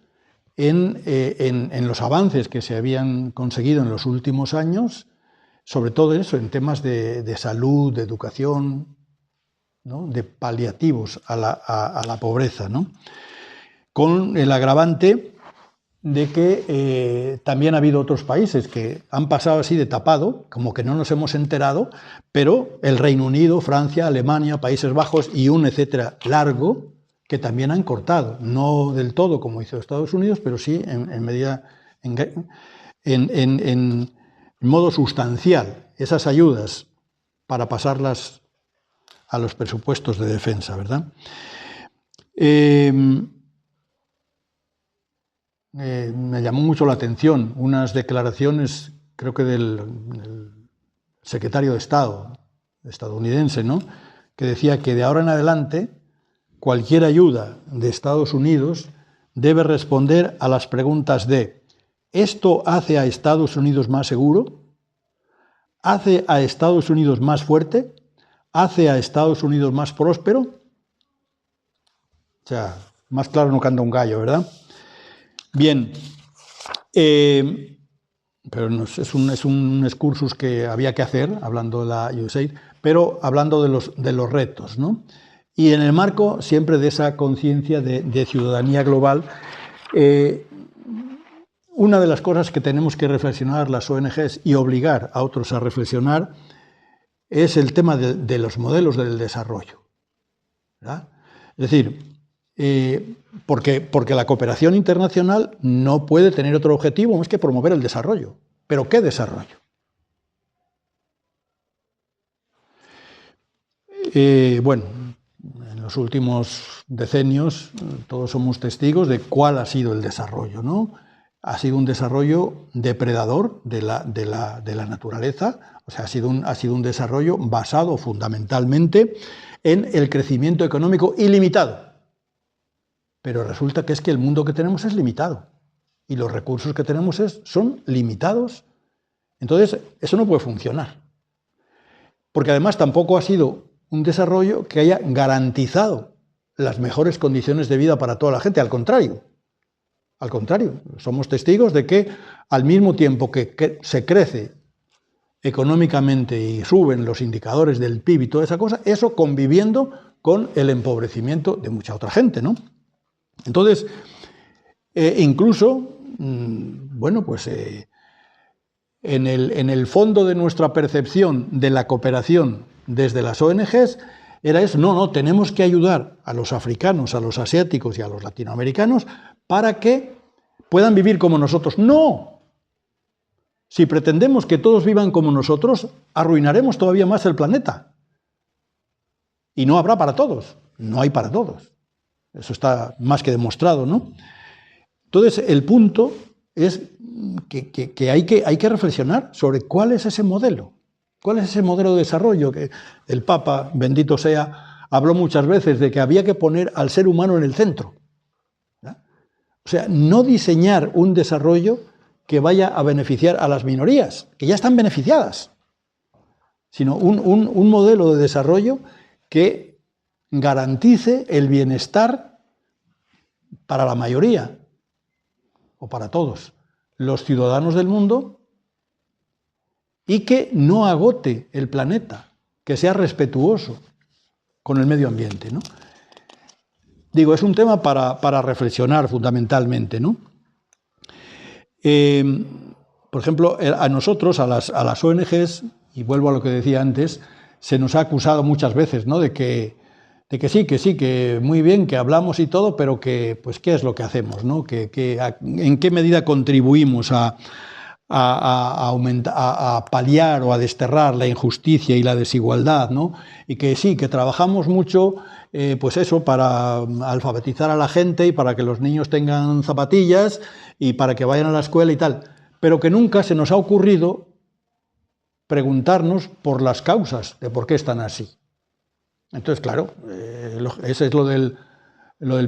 en los avances que se habían conseguido en los últimos años, sobre todo eso, en temas de salud, de educación, ¿no? De paliativos a la pobreza, ¿no? Con el agravante de que también ha habido otros países que han pasado así de tapado, como que no nos hemos enterado, pero el Reino Unido, Francia, Alemania, Países Bajos y un etcétera largo, que también han cortado, no del todo como hizo Estados Unidos, pero sí en medida, en modo sustancial, esas ayudas para pasarlas a los presupuestos de defensa, ¿verdad? Me llamó mucho la atención unas declaraciones, creo que del secretario de Estado estadounidense, ¿no? Que decía que de ahora en adelante cualquier ayuda de Estados Unidos debe responder a las preguntas de: ¿esto hace a Estados Unidos más seguro? ¿Hace a Estados Unidos más fuerte? ¿Hace a Estados Unidos más próspero? O sea, más claro no canta un gallo, ¿verdad? Bien, pero es un excursus que había que hacer, hablando de la USAID, pero hablando de los retos, ¿no? Y en el marco siempre de esa conciencia de ciudadanía global, una de las cosas que tenemos que reflexionar las ONGs y obligar a otros a reflexionar es el tema de los modelos del desarrollo, ¿verdad? Es decir, porque la cooperación internacional no puede tener otro objetivo más que promover el desarrollo. ¿Pero qué desarrollo? Bueno, en los últimos decenios todos somos testigos de cuál ha sido el desarrollo, ¿no? Ha sido un desarrollo depredador de la naturaleza, o sea, ha sido un desarrollo basado fundamentalmente en el crecimiento económico ilimitado. Pero resulta que es que el mundo que tenemos es limitado y los recursos que tenemos son limitados. Entonces, eso no puede funcionar. Porque además tampoco ha sido un desarrollo que haya garantizado las mejores condiciones de vida para toda la gente. Al contrario, somos testigos de que al mismo tiempo que se crece económicamente y suben los indicadores del PIB y toda esa cosa, eso conviviendo con el empobrecimiento de mucha otra gente, ¿no? Entonces, incluso, bueno, pues en el fondo de nuestra percepción de la cooperación desde las ONGs era eso: no, tenemos que ayudar a los africanos, a los asiáticos y a los latinoamericanos para que puedan vivir como nosotros. ¡No! Si pretendemos que todos vivan como nosotros, arruinaremos todavía más el planeta. Y no habrá para todos, no hay para todos. Eso está más que demostrado, ¿no? Entonces, el punto es que hay que reflexionar sobre cuál es ese modelo. ¿Cuál es ese modelo de desarrollo? Que el Papa, bendito sea, habló muchas veces de que había que poner al ser humano en el centro, ¿verdad? O sea, no diseñar un desarrollo que vaya a beneficiar a las minorías, que ya están beneficiadas, sino un modelo de desarrollo que garantice el bienestar para la mayoría, o para todos los ciudadanos del mundo, y que no agote el planeta, que sea respetuoso con el medio ambiente, ¿no? Digo, es un tema para reflexionar fundamentalmente, ¿no? Por ejemplo, a nosotros, a las ONGs, y vuelvo a lo que decía antes, se nos ha acusado muchas veces, ¿no? de que sí, que muy bien, que hablamos y todo, pero que, pues, ¿qué es lo que hacemos, ¿no? ¿En qué medida contribuimos a a paliar o a desterrar la injusticia y la desigualdad, ¿no? Y que sí, que trabajamos mucho, pues eso, para alfabetizar a la gente y para que los niños tengan zapatillas y para que vayan a la escuela y tal, pero que nunca se nos ha ocurrido preguntarnos por las causas de por qué están así. Entonces, claro, ese es lo del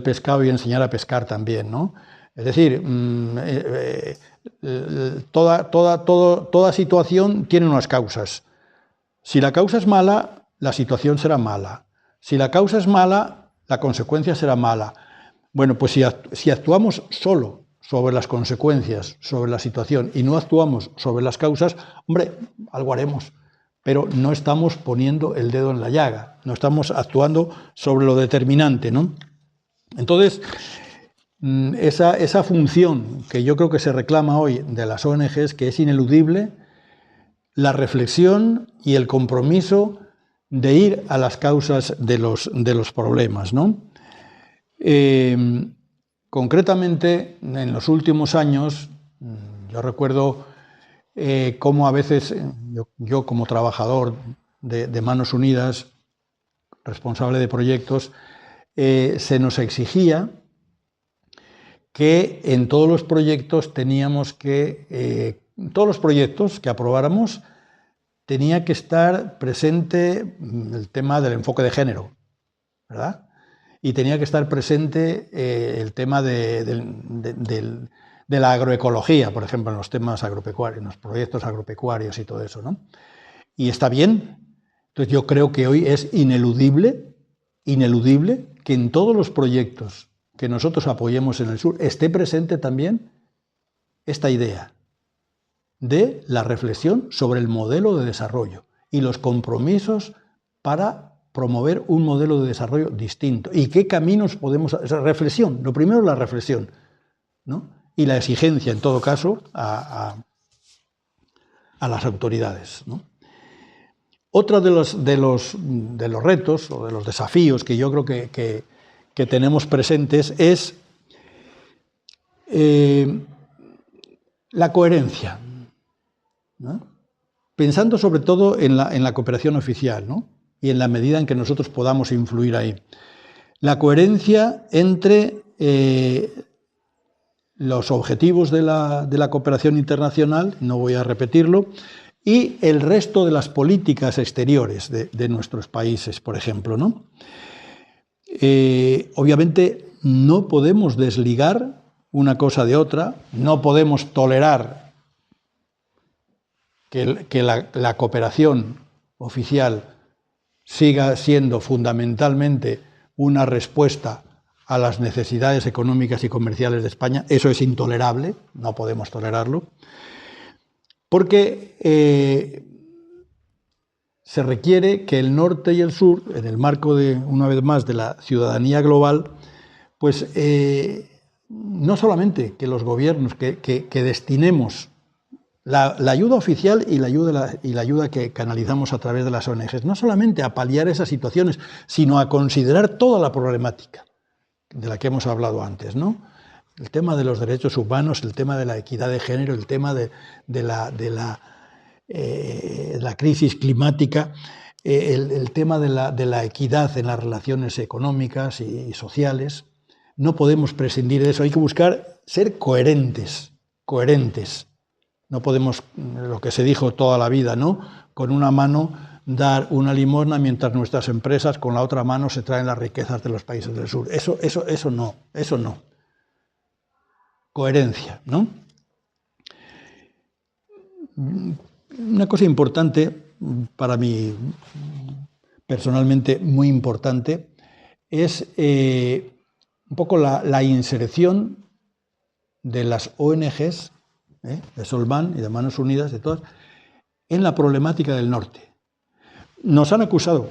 pescado y enseñar a pescar también, ¿no? Es decir, toda situación tiene unas causas. Si la causa es mala, la situación será mala. Si la causa es mala, la consecuencia será mala. Bueno, pues si actuamos solo sobre las consecuencias, sobre la situación, y no actuamos sobre las causas, hombre, algo haremos, pero no estamos poniendo el dedo en la llaga, no estamos actuando sobre lo determinante, ¿no? Entonces, esa función que yo creo que se reclama hoy de las ONGs, que es ineludible, la reflexión y el compromiso de ir a las causas de los problemas, ¿no? Concretamente, en los últimos años, yo recuerdo cómo a veces yo como trabajador de Manos Unidas, responsable de proyectos, se nos exigía que en todos los proyectos todos los proyectos que aprobáramos, tenía que estar presente el tema del enfoque de género, ¿verdad? Y tenía que estar presente el tema de la agroecología, por ejemplo, en los temas agropecuarios, en los proyectos agropecuarios y todo eso, ¿no? Y está bien. Entonces yo creo que hoy es ineludible que en todos los proyectos que nosotros apoyemos en el sur esté presente también esta idea de la reflexión sobre el modelo de desarrollo y los compromisos para promover un modelo de desarrollo distinto. ¿Y qué caminos podemos hacer? Reflexión, lo primero es la reflexión, ¿no? Y la exigencia, en todo caso, a las autoridades, ¿no? Otro de los retos o de los desafíos que yo creo que tenemos presentes es la coherencia, ¿no? Pensando sobre todo en la cooperación oficial, ¿no? Y en la medida en que nosotros podamos influir ahí. La coherencia entre los objetivos de la cooperación internacional, no voy a repetirlo, y el resto de las políticas exteriores de nuestros países, por ejemplo, ¿no? Obviamente no podemos desligar una cosa de otra, no podemos tolerar que la cooperación oficial siga siendo fundamentalmente una respuesta a las necesidades económicas y comerciales de España. Eso es intolerable, no podemos tolerarlo, porque se requiere que el norte y el sur, en el marco de, una vez más, de la ciudadanía global, pues no solamente que los gobiernos, que destinemos la ayuda oficial y la ayuda que canalizamos a través de las ONGs, no solamente a paliar esas situaciones, sino a considerar toda la problemática de la que hemos hablado antes, ¿no? El tema de los derechos humanos, el tema de la equidad de género, el tema de la crisis climática, el tema de la equidad en las relaciones económicas y sociales. No podemos prescindir de eso, hay que buscar ser coherentes. No podemos, lo que se dijo toda la vida, ¿no? Con una mano dar una limosna mientras nuestras empresas con la otra mano se traen las riquezas de los países del sur. Eso no. Coherencia, ¿no? Una cosa importante, para mí personalmente muy importante, es un poco la inserción de las ONGs, de Solván y de Manos Unidas, de todas, en la problemática del norte. Nos han acusado,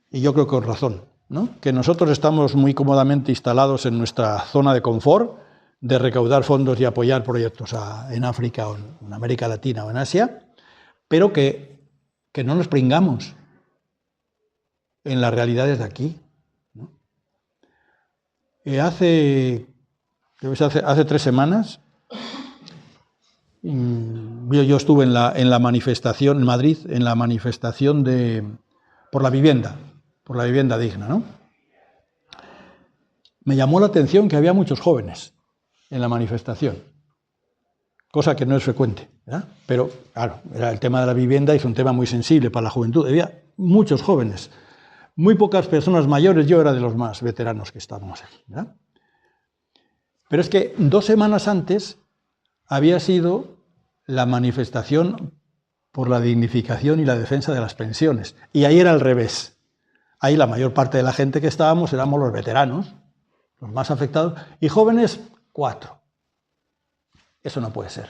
y yo creo que con razón, ¿no? Que nosotros estamos muy cómodamente instalados en nuestra zona de confort, de recaudar fondos y apoyar proyectos en África o en América Latina o en Asia, pero que no nos pringamos en las realidades de aquí, ¿no? Hace 3 semanas Yo estuve en la manifestación en Madrid, en la manifestación por la vivienda digna, ¿no? Me llamó la atención que había muchos jóvenes en la manifestación, cosa que no es frecuente, ¿verdad? Pero, claro, era el tema de la vivienda y es un tema muy sensible para la juventud. Había muchos jóvenes, muy pocas personas mayores, yo era de los más veteranos que estábamos aquí, ¿verdad? Pero es que 2 semanas antes había sido la manifestación por la dignificación y la defensa de las pensiones, y ahí era al revés. Ahí la mayor parte de la gente que estábamos éramos los veteranos, los más afectados, y jóvenes 4. Eso no puede ser.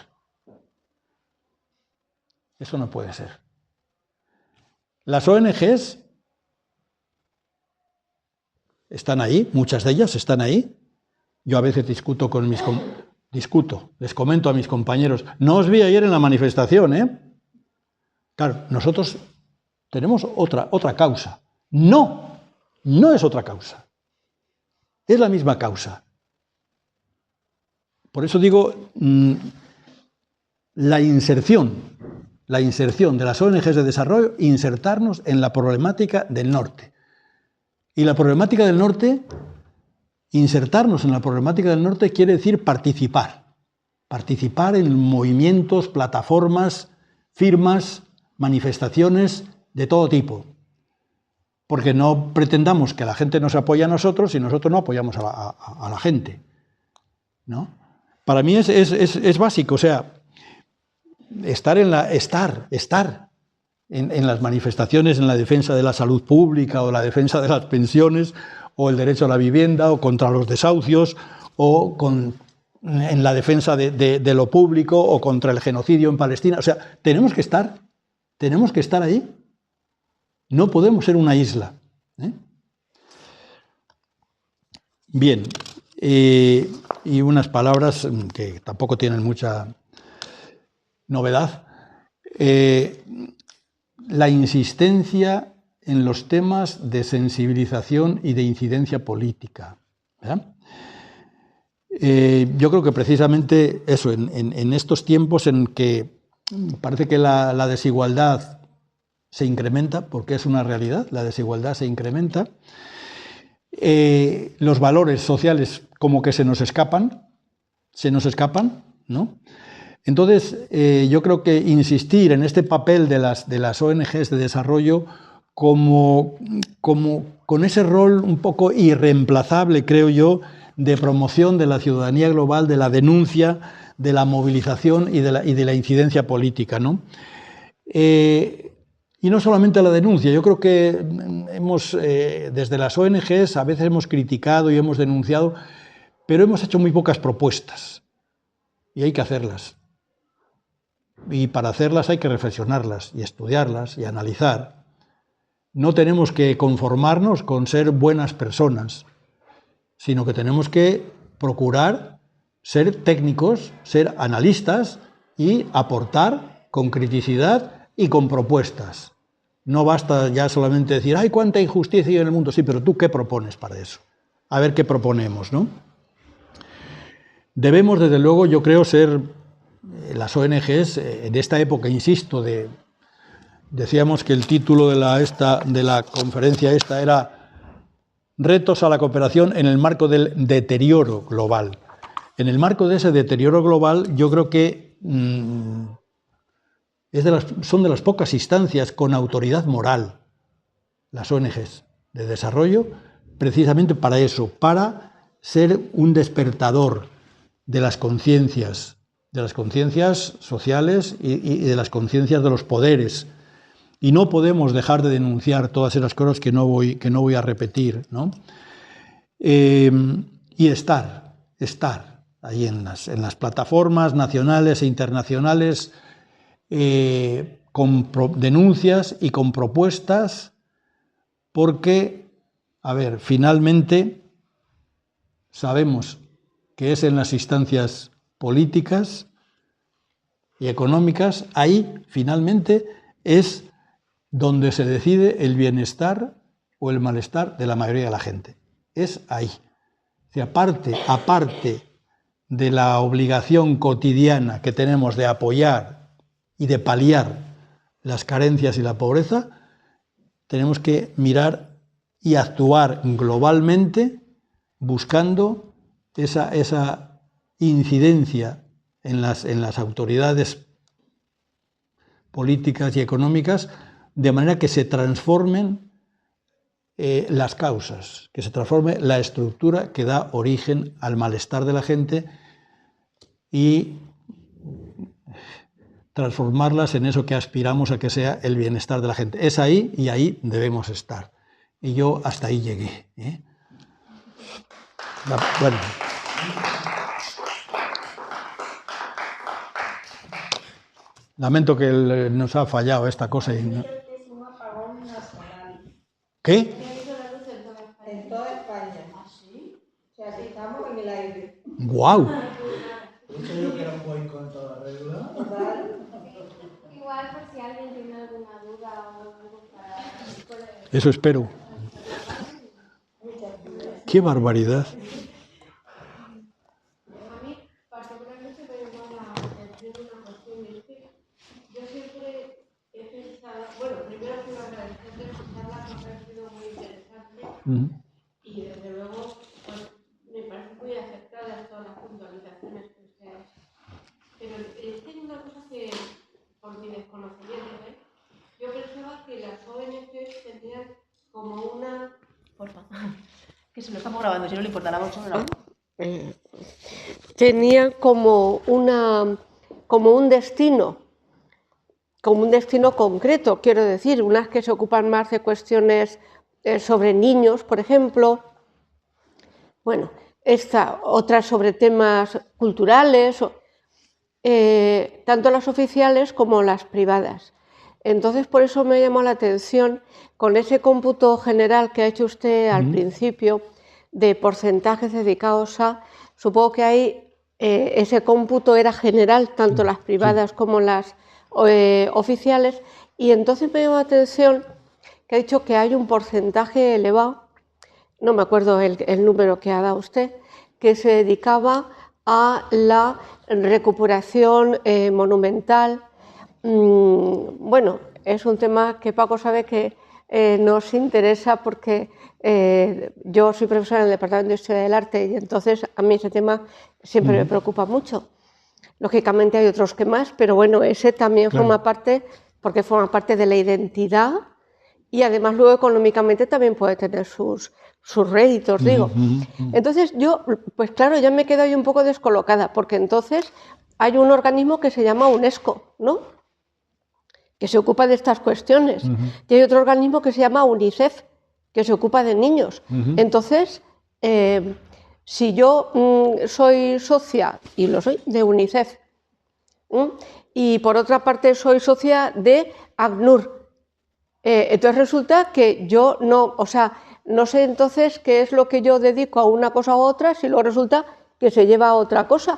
Eso no puede ser. Las ONGs están ahí, muchas de ellas están ahí. Yo a veces discuto, les comento a mis compañeros, no os vi ayer en la manifestación, ¿eh? Claro, nosotros tenemos otra causa. No es otra causa. Es la misma causa. Por eso digo, la inserción de las ONGs de desarrollo, insertarnos en la problemática del norte. Y la problemática del norte, insertarnos en la problemática del norte quiere decir participar en movimientos, plataformas, firmas, manifestaciones de todo tipo. Porque no pretendamos que la gente nos apoye a nosotros si nosotros no apoyamos a la gente, ¿no? Para mí es básico, o sea, estar en las manifestaciones en la defensa de la salud pública o la defensa de las pensiones o el derecho a la vivienda o contra los desahucios o en la defensa de lo público o contra el genocidio en Palestina. O sea, tenemos que estar ahí. No podemos ser una isla, ¿eh? Bien, y unas palabras que tampoco tienen mucha novedad. La insistencia en los temas de sensibilización y de incidencia política, ¿verdad? Yo creo que precisamente eso, en estos tiempos en que parece que la desigualdad se incrementa, porque es una realidad, la desigualdad se incrementa, los valores sociales como que se nos escapan, ¿no? Entonces, yo creo que insistir en este papel de las ONGs de desarrollo como con ese rol un poco irreemplazable, creo yo, de promoción de la ciudadanía global, de la denuncia, de la movilización y de la incidencia política, ¿no? Y no solamente la denuncia, yo creo que desde las ONGs a veces hemos criticado y hemos denunciado, pero hemos hecho muy pocas propuestas y hay que hacerlas. Y para hacerlas hay que reflexionarlas y estudiarlas y analizar. No tenemos que conformarnos con ser buenas personas, sino que tenemos que procurar ser técnicos, ser analistas y aportar con criticidad y con propuestas. No basta ya solamente decir, ¡ay, cuánta injusticia hay en el mundo! Sí, pero ¿tú qué propones para eso? A ver qué proponemos, ¿no? Debemos, desde luego, yo creo, ser las ONGs, en esta época, insisto, decíamos que el título de la conferencia era Retos a la cooperación en el marco del deterioro global. En el marco de ese deterioro global, yo creo que son de las pocas instancias con autoridad moral, las ONGs de desarrollo, precisamente para eso, para ser un despertador de las conciencias sociales y de las conciencias de los poderes. Y no podemos dejar de denunciar todas esas cosas que no voy a repetir, ¿no? Y estar ahí en las plataformas nacionales e internacionales con denuncias y con propuestas, porque, a ver, finalmente sabemos que es en las instancias políticas y económicas, ahí finalmente es donde se decide el bienestar o el malestar de la mayoría de la gente. Es ahí. O sea, aparte de la obligación cotidiana que tenemos de apoyar y de paliar las carencias y la pobreza, tenemos que mirar y actuar globalmente buscando esa incidencia en las autoridades políticas y económicas, de manera que se transformen las causas, que se transforme la estructura que da origen al malestar de la gente y transformarlas en eso que aspiramos a que sea el bienestar de la gente. Es ahí y ahí debemos estar. Y yo hasta ahí llegué. Bueno. Lamento que nos ha fallado esta cosa. ¿Qué? En toda España. O sea, que estamos en el aire. ¡Guau! Yo que era un boicot en toda regla. Igual, por si alguien tiene alguna duda o algo para... Eso espero. ¡Qué barbaridad! A mí, particularmente, me llama la atención una cuestión, y es que yo siempre he pensado, bueno, primero quiero agradecerle escucharla, porque ha sido muy interesante, y desde luego, pues, me parece muy acertadas todas las puntualizaciones que usted ha hecho. Pero es que hay una cosa que, por mi desconocimiento, yo pensaba que las ONG tenían como una... Porfa. Que si lo estamos grabando, si no le importa la voz, no la... Tenían como un destino concreto, quiero decir, unas que se ocupan más de cuestiones sobre niños, por ejemplo, bueno, otras sobre temas culturales, tanto las oficiales como las privadas. Entonces, por eso me llamó la atención, con ese cómputo general que ha hecho usted al principio, de porcentajes dedicados a, supongo que ahí ese cómputo era general, tanto las privadas como las oficiales, y entonces me llamó la atención que ha dicho que hay un porcentaje elevado, no me acuerdo el número que ha dado usted, que se dedicaba a la recuperación monumental. Bueno, es un tema que Paco sabe que nos interesa porque yo soy profesora en el Departamento de Historia del Arte y entonces a mí ese tema siempre me preocupa mucho. Lógicamente hay otros que más, pero bueno, ese también forma parte, porque forma parte de la identidad y además luego económicamente también puede tener sus réditos, digo. Entonces yo, pues claro, ya me quedo ahí un poco descolocada, porque entonces hay un organismo que se llama UNESCO, ¿no?, que se ocupa de estas cuestiones, y hay otro organismo que se llama UNICEF, que se ocupa de niños. Entonces, si yo soy socia, y lo soy, de UNICEF, y por otra parte soy socia de ACNUR, entonces resulta que yo no, o sea, no sé entonces qué es lo que yo dedico a una cosa u otra, si luego resulta que se lleva a otra cosa.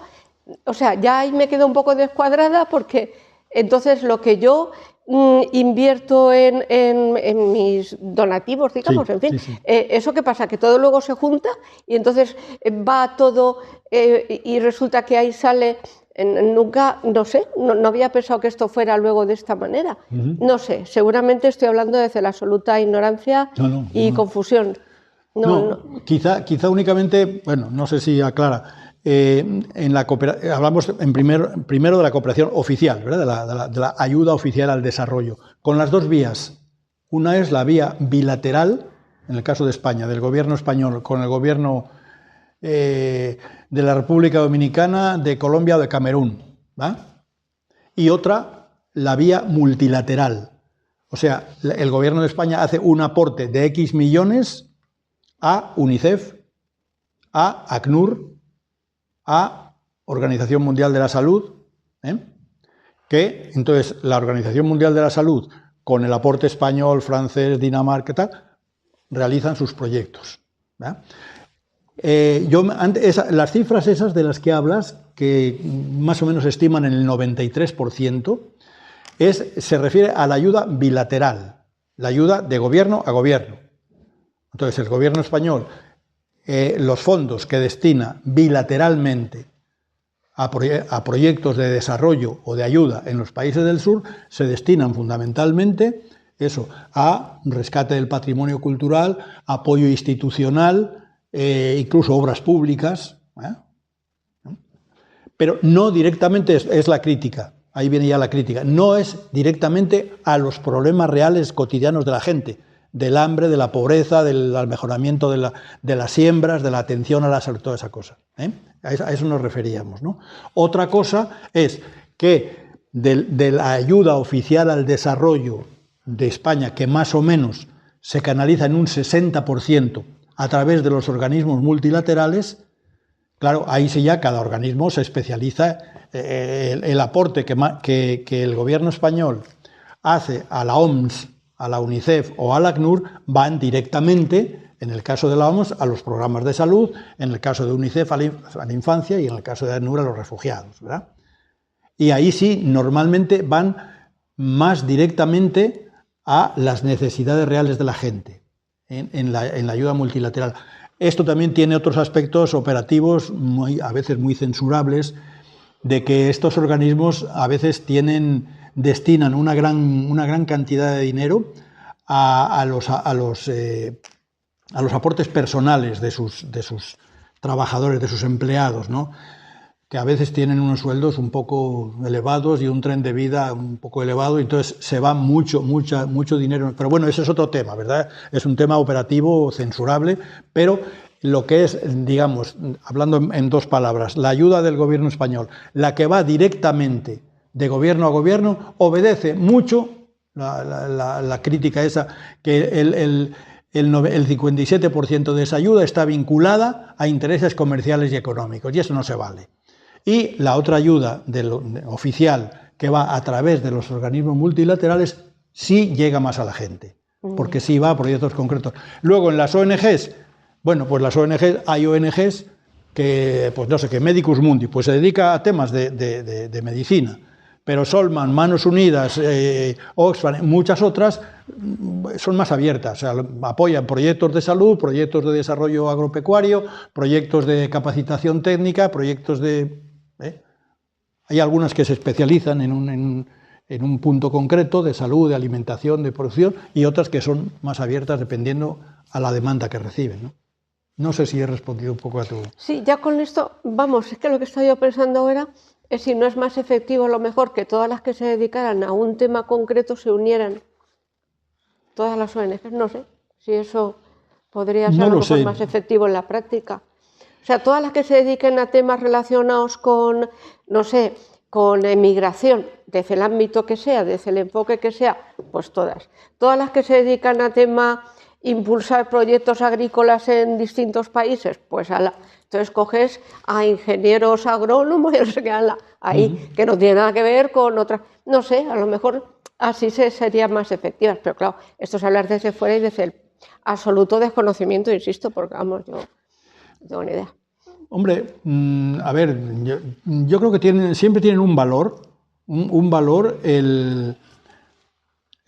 O sea, ya ahí me quedo un poco descuadrada porque entonces lo que yo invierto en mis donativos, digamos, en fin, ¿eso qué pasa? Que todo luego se junta y entonces va todo y resulta que ahí sale... Nunca, no sé, no había pensado que esto fuera luego de esta manera. No sé, seguramente estoy hablando desde la absoluta ignorancia y confusión. Quizá únicamente, bueno, no sé si aclara. Hablamos primero de la cooperación oficial, ¿verdad? De la ayuda oficial al desarrollo, con las dos vías. Una es la vía bilateral, en el caso de España, del gobierno español con el gobierno de la República Dominicana, de Colombia o de Camerún, ¿va? Y otra, la vía multilateral. O sea, el gobierno de España hace un aporte de X millones a UNICEF, a ACNUR, a Organización Mundial de la Salud, que entonces la Organización Mundial de la Salud, con el aporte español, francés, Dinamarca, tal, realizan sus proyectos, ¿verdad? Las cifras esas de las que hablas, que más o menos estiman en el 93%, se refiere a la ayuda bilateral, la ayuda de gobierno a gobierno. Entonces, el gobierno español, los fondos que destina bilateralmente a proyectos de desarrollo o de ayuda en los países del sur se destinan fundamentalmente eso, a rescate del patrimonio cultural, apoyo institucional, incluso obras públicas, pero no directamente es la crítica, ahí viene ya la crítica, no es directamente a los problemas reales cotidianos de la gente, del hambre, de la pobreza, del mejoramiento de las siembras, de la atención a la salud, toda esa cosa. A eso nos referíamos, ¿no? Otra cosa es que de la ayuda oficial al desarrollo de España, que más o menos se canaliza en un 60% a través de los organismos multilaterales, claro, ahí sí ya cada organismo se especializa, el aporte que el gobierno español hace a la OMS, a la UNICEF o al ACNUR van directamente, en el caso de la OMS, a los programas de salud, en el caso de UNICEF a la infancia y en el caso de ACNUR a los refugiados, ¿verdad? Y ahí sí, normalmente van más directamente a las necesidades reales de la gente, en la ayuda multilateral. Esto también tiene otros aspectos operativos, a veces muy censurables, de que estos organismos a veces destinan una gran cantidad de dinero a los aportes personales de sus trabajadores, de sus empleados, ¿no? Que a veces tienen unos sueldos un poco elevados y un tren de vida un poco elevado, y entonces se va mucho dinero. Pero bueno, ese es otro tema, ¿verdad? Es un tema operativo censurable, pero lo que es, digamos, hablando en dos palabras, la ayuda del gobierno español, la que va directamente de gobierno a gobierno, obedece mucho la crítica esa, que el 57% de esa ayuda está vinculada a intereses comerciales y económicos, y eso no se vale. Y la otra ayuda oficial, que va a través de los organismos multilaterales, sí llega más a la gente, porque sí va a proyectos concretos. Luego, en las ONGs, bueno, pues las ONGs, hay ONGs que, pues no sé qué, Medicus Mundi, pues se dedica a temas de medicina, pero Solman, Manos Unidas, Oxfam, muchas otras son más abiertas, o sea, apoyan proyectos de salud, proyectos de desarrollo agropecuario, proyectos de capacitación técnica, proyectos de... Hay algunas que se especializan en un punto concreto de salud, de alimentación, de producción, y otras que son más abiertas dependiendo a la demanda que reciben, ¿no? No sé si he respondido un poco a tu... Sí, ya con esto, vamos, es que lo que estoy yo pensando ahora es si no es más efectivo a lo mejor que todas las que se dedicaran a un tema concreto se unieran, todas las ONGs, no sé, si eso podría ser a lo mejor más efectivo en la práctica. O sea, todas las que se dediquen a temas relacionados con, no sé, con emigración, desde el ámbito que sea, desde el enfoque que sea, pues todas. Todas las que se dedican a tema impulsar proyectos agrícolas en distintos países, pues ala. Entonces coges a ingenieros agrónomos y no sé qué, ala, ahí, que no tiene nada que ver con otras, no sé, a lo mejor así serían más efectivas, pero claro, esto es hablar desde fuera y desde el absoluto desconocimiento, insisto, porque vamos, yo no tengo ni idea. Hombre, a ver, yo creo que siempre tienen un valor el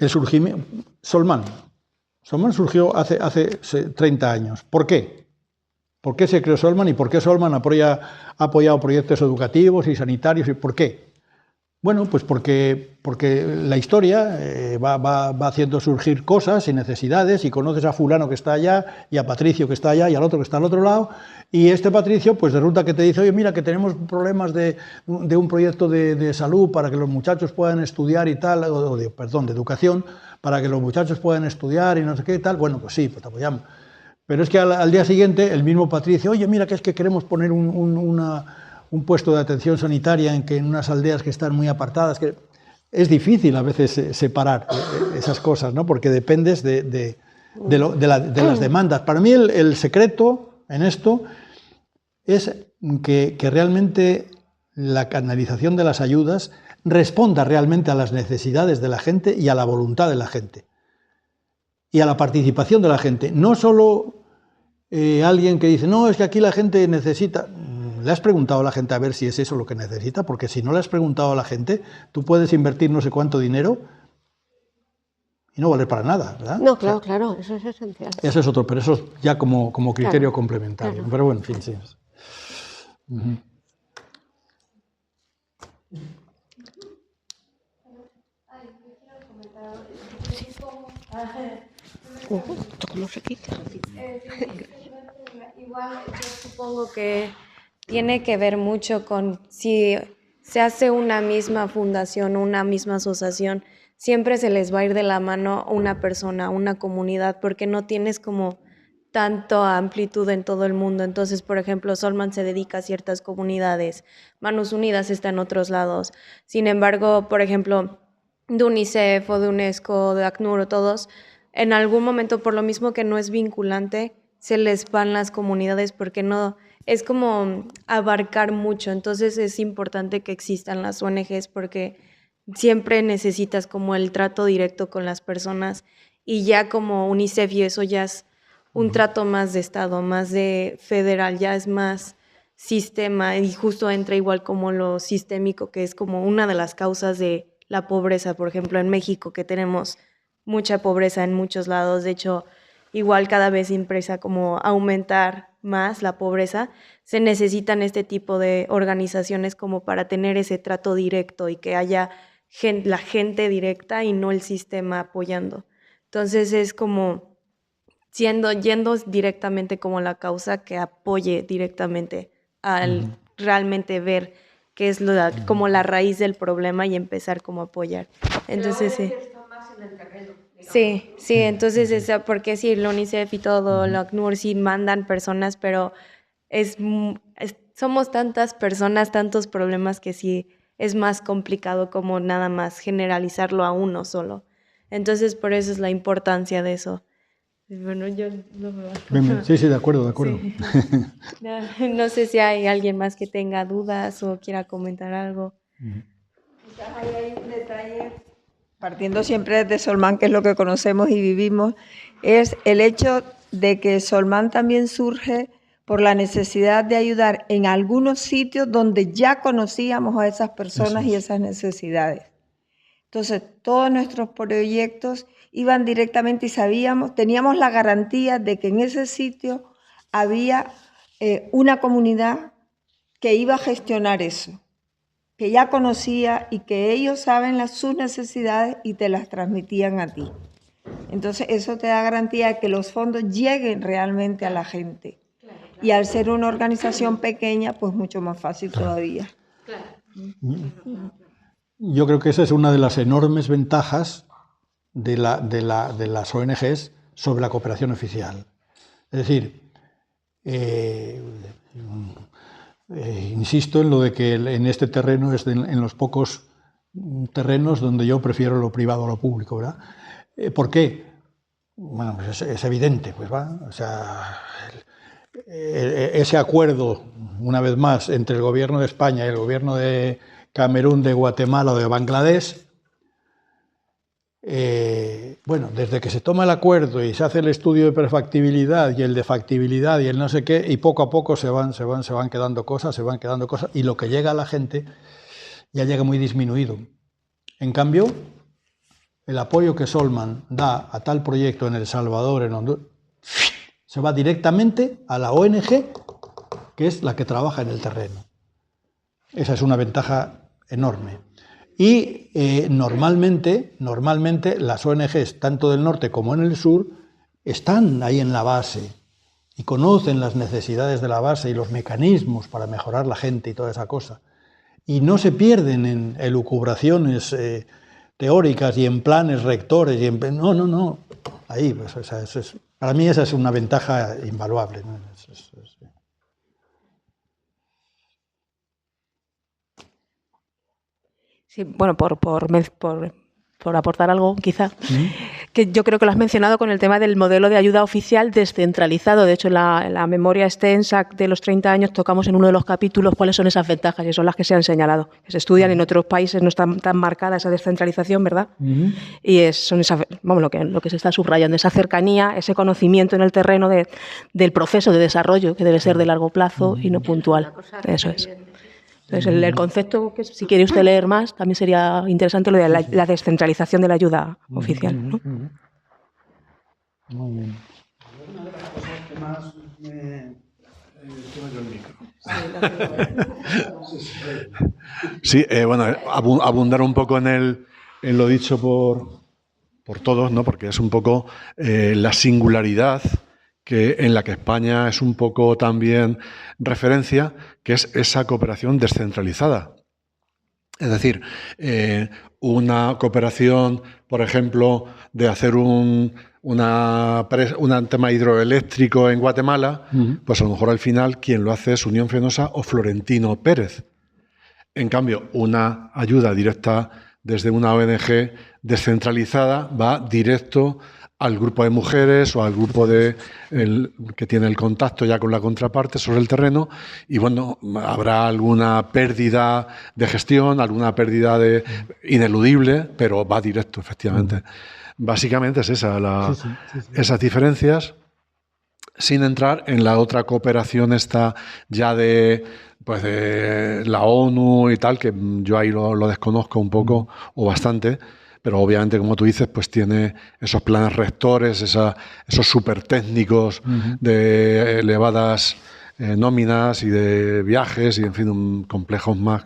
surgimiento. Solman surgió hace 30 años. ¿Por qué? ¿Por qué se creó Solman y por qué Solman ha apoyado proyectos educativos y sanitarios? ¿Y por qué? Bueno, pues porque la historia va haciendo surgir cosas y necesidades, y conoces a fulano que está allá y a Patricio que está allá y al otro que está al otro lado, y este Patricio pues resulta que te dice, oye, mira que tenemos problemas de un proyecto de salud para que los muchachos puedan estudiar y tal, de educación, para que los muchachos puedan estudiar y no sé qué y tal. Bueno, pues sí, pues te apoyamos. Pero es que al día siguiente el mismo Patricio, oye, mira que es que queremos poner un puesto de atención sanitaria en unas aldeas que están muy apartadas, que es difícil a veces separar esas cosas, ¿no? Porque dependes de las demandas. Para mí el secreto en esto es que realmente la canalización de las ayudas responda realmente a las necesidades de la gente y a la voluntad de la gente y a la participación de la gente. No solo alguien que dice, no, es que aquí la gente necesita... ¿Le has preguntado a la gente a ver si es eso lo que necesita? Porque si no le has preguntado a la gente, tú puedes invertir no sé cuánto dinero y no valer para nada, ¿verdad? No, claro, claro, eso es esencial. Eso es otro, pero eso es ya como criterio complementario. Claro. Pero bueno, en fin, sí. ¿Cómo se quita? Igual yo supongo que tiene que ver mucho con si se hace una misma fundación, una misma asociación, siempre se les va a ir de la mano una persona, una comunidad, porque no tienes como tanto amplitud en todo el mundo. Entonces, por ejemplo, Solman se dedica a ciertas comunidades, Manos Unidas está en otros lados. Sin embargo, por ejemplo, de UNICEF o de UNESCO, de ACNUR o todos, en algún momento, por lo mismo que no es vinculante, se les van las comunidades porque no, es como abarcar mucho. Entonces es importante que existan las ONGs porque siempre necesitas como el trato directo con las personas y ya como UNICEF y eso ya es un trato más de Estado, más de federal, ya es más sistema y justo entra igual como lo sistémico, que es como una de las causas de la pobreza, por ejemplo, en México, que tenemos mucha pobreza en muchos lados. De hecho, igual cada vez empieza como a aumentar más la pobreza, se necesitan este tipo de organizaciones como para tener ese trato directo y que haya la gente directa y no el sistema apoyando. Entonces es como yendo directamente como la causa que apoye directamente al realmente ver qué es como la raíz del problema y empezar como a apoyar. Entonces sí. Sí, entonces porque sí, el UNICEF y todo, la ACNUR sí mandan personas, pero somos tantas personas, tantos problemas que sí es más complicado como nada más generalizarlo a uno solo. Entonces por eso es la importancia de eso. Bueno, yo no me voy a... Sí, de acuerdo. Sí. No sé si hay alguien más que tenga dudas o quiera comentar algo. Quizás ahí hay un detalle, partiendo siempre de Solman, que es lo que conocemos y vivimos, es el hecho de que Solman también surge por la necesidad de ayudar en algunos sitios donde ya conocíamos a esas personas y esas necesidades. Entonces, todos nuestros proyectos iban directamente y teníamos la garantía de que en ese sitio había una comunidad que iba a gestionar eso, que ya conocía y que ellos saben sus necesidades y te las transmitían a ti. Entonces, eso te da garantía de que los fondos lleguen realmente a la gente. Y al ser una organización pequeña, pues mucho más fácil todavía. Yo creo que esa es una de las enormes ventajas de las ONGs sobre la cooperación oficial. Es decir, insisto en lo de que en este terreno es en los pocos terrenos donde yo prefiero lo privado a lo público, ¿verdad? ¿Por qué? Bueno, pues es evidente, pues va. O sea, ese acuerdo, una vez más, entre el gobierno de España y el gobierno de Camerún, de Guatemala o de Bangladesh, bueno, desde que se toma el acuerdo y se hace el estudio de prefactibilidad y el de factibilidad y el no sé qué, y poco a poco se van quedando cosas, y lo que llega a la gente ya llega muy disminuido. En cambio, el apoyo que Solman da a tal proyecto en El Salvador, en Honduras, se va directamente a la ONG, que es la que trabaja en el terreno. Esa es una ventaja enorme. Y normalmente las ONGs, tanto del norte como en el sur, están ahí en la base y conocen las necesidades de la base y los mecanismos para mejorar la gente y toda esa cosa. Y no se pierden en elucubraciones teóricas y en planes rectores. No. Ahí, pues, para mí esa es una ventaja invaluable, ¿no? Sí, bueno, por aportar algo, quizá, que yo creo que lo has mencionado con el tema del modelo de ayuda oficial descentralizado. De hecho, en la memoria extensa de los 30 años tocamos en uno de los capítulos cuáles son esas ventajas y son las que se han señalado, que se estudian en otros países, no está tan marcada esa descentralización, ¿verdad? Y son lo que se está subrayando, esa cercanía, ese conocimiento en el terreno del proceso de desarrollo, que debe ser de largo plazo y no puntual. Eso es. Entonces, el concepto, que si quiere usted leer más, también sería interesante lo de la descentralización de la ayuda oficial, ¿no? Muy bien. Una de las cosas que más me Sí, bueno, abundar un poco en lo dicho por todos, ¿no? Porque es un poco la singularidad en la que España es un poco también referencia, que es esa cooperación descentralizada. Es decir, una cooperación, por ejemplo, de hacer un tema hidroeléctrico en Guatemala, pues a lo mejor al final quien lo hace es Unión Fenosa o Florentino Pérez. En cambio, una ayuda directa desde una ONG descentralizada va directo al grupo de mujeres o al grupo que tiene el contacto ya con la contraparte sobre el terreno, y bueno, habrá alguna pérdida de gestión, alguna pérdida ineludible, pero va directo, efectivamente. Básicamente es esa, esas diferencias, sin entrar en la otra cooperación esta ya de la ONU y tal, que yo ahí lo desconozco un poco o bastante, pero obviamente, como tú dices, pues tiene esos planes rectores, esos súper técnicos de elevadas nóminas y de viajes y, en fin, complejos más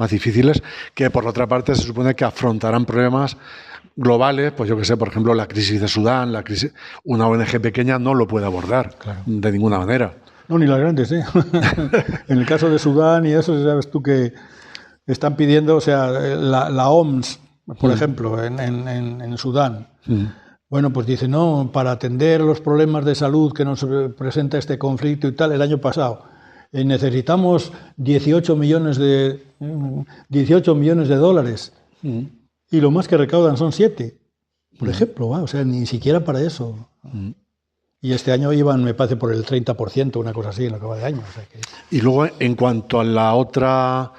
difíciles, que por otra parte se supone que afrontarán problemas globales, pues yo que sé, por ejemplo, la crisis de Sudán, una ONG pequeña no lo puede abordar de ninguna manera. No, ni las grandes, ¿eh? En el caso de Sudán y eso, sabes tú que están pidiendo, o sea, la OMS, por ejemplo, en Sudán, bueno, pues dice, no, para atender los problemas de salud que nos presenta este conflicto y tal, el año pasado, necesitamos 18 millones de dólares. Y lo más que recaudan son 7, por ejemplo, o sea, ni siquiera para eso. Y este año iban, me parece, por el 30%, una cosa así, en lo que va de año. O sea que... Y luego, en cuanto a la otra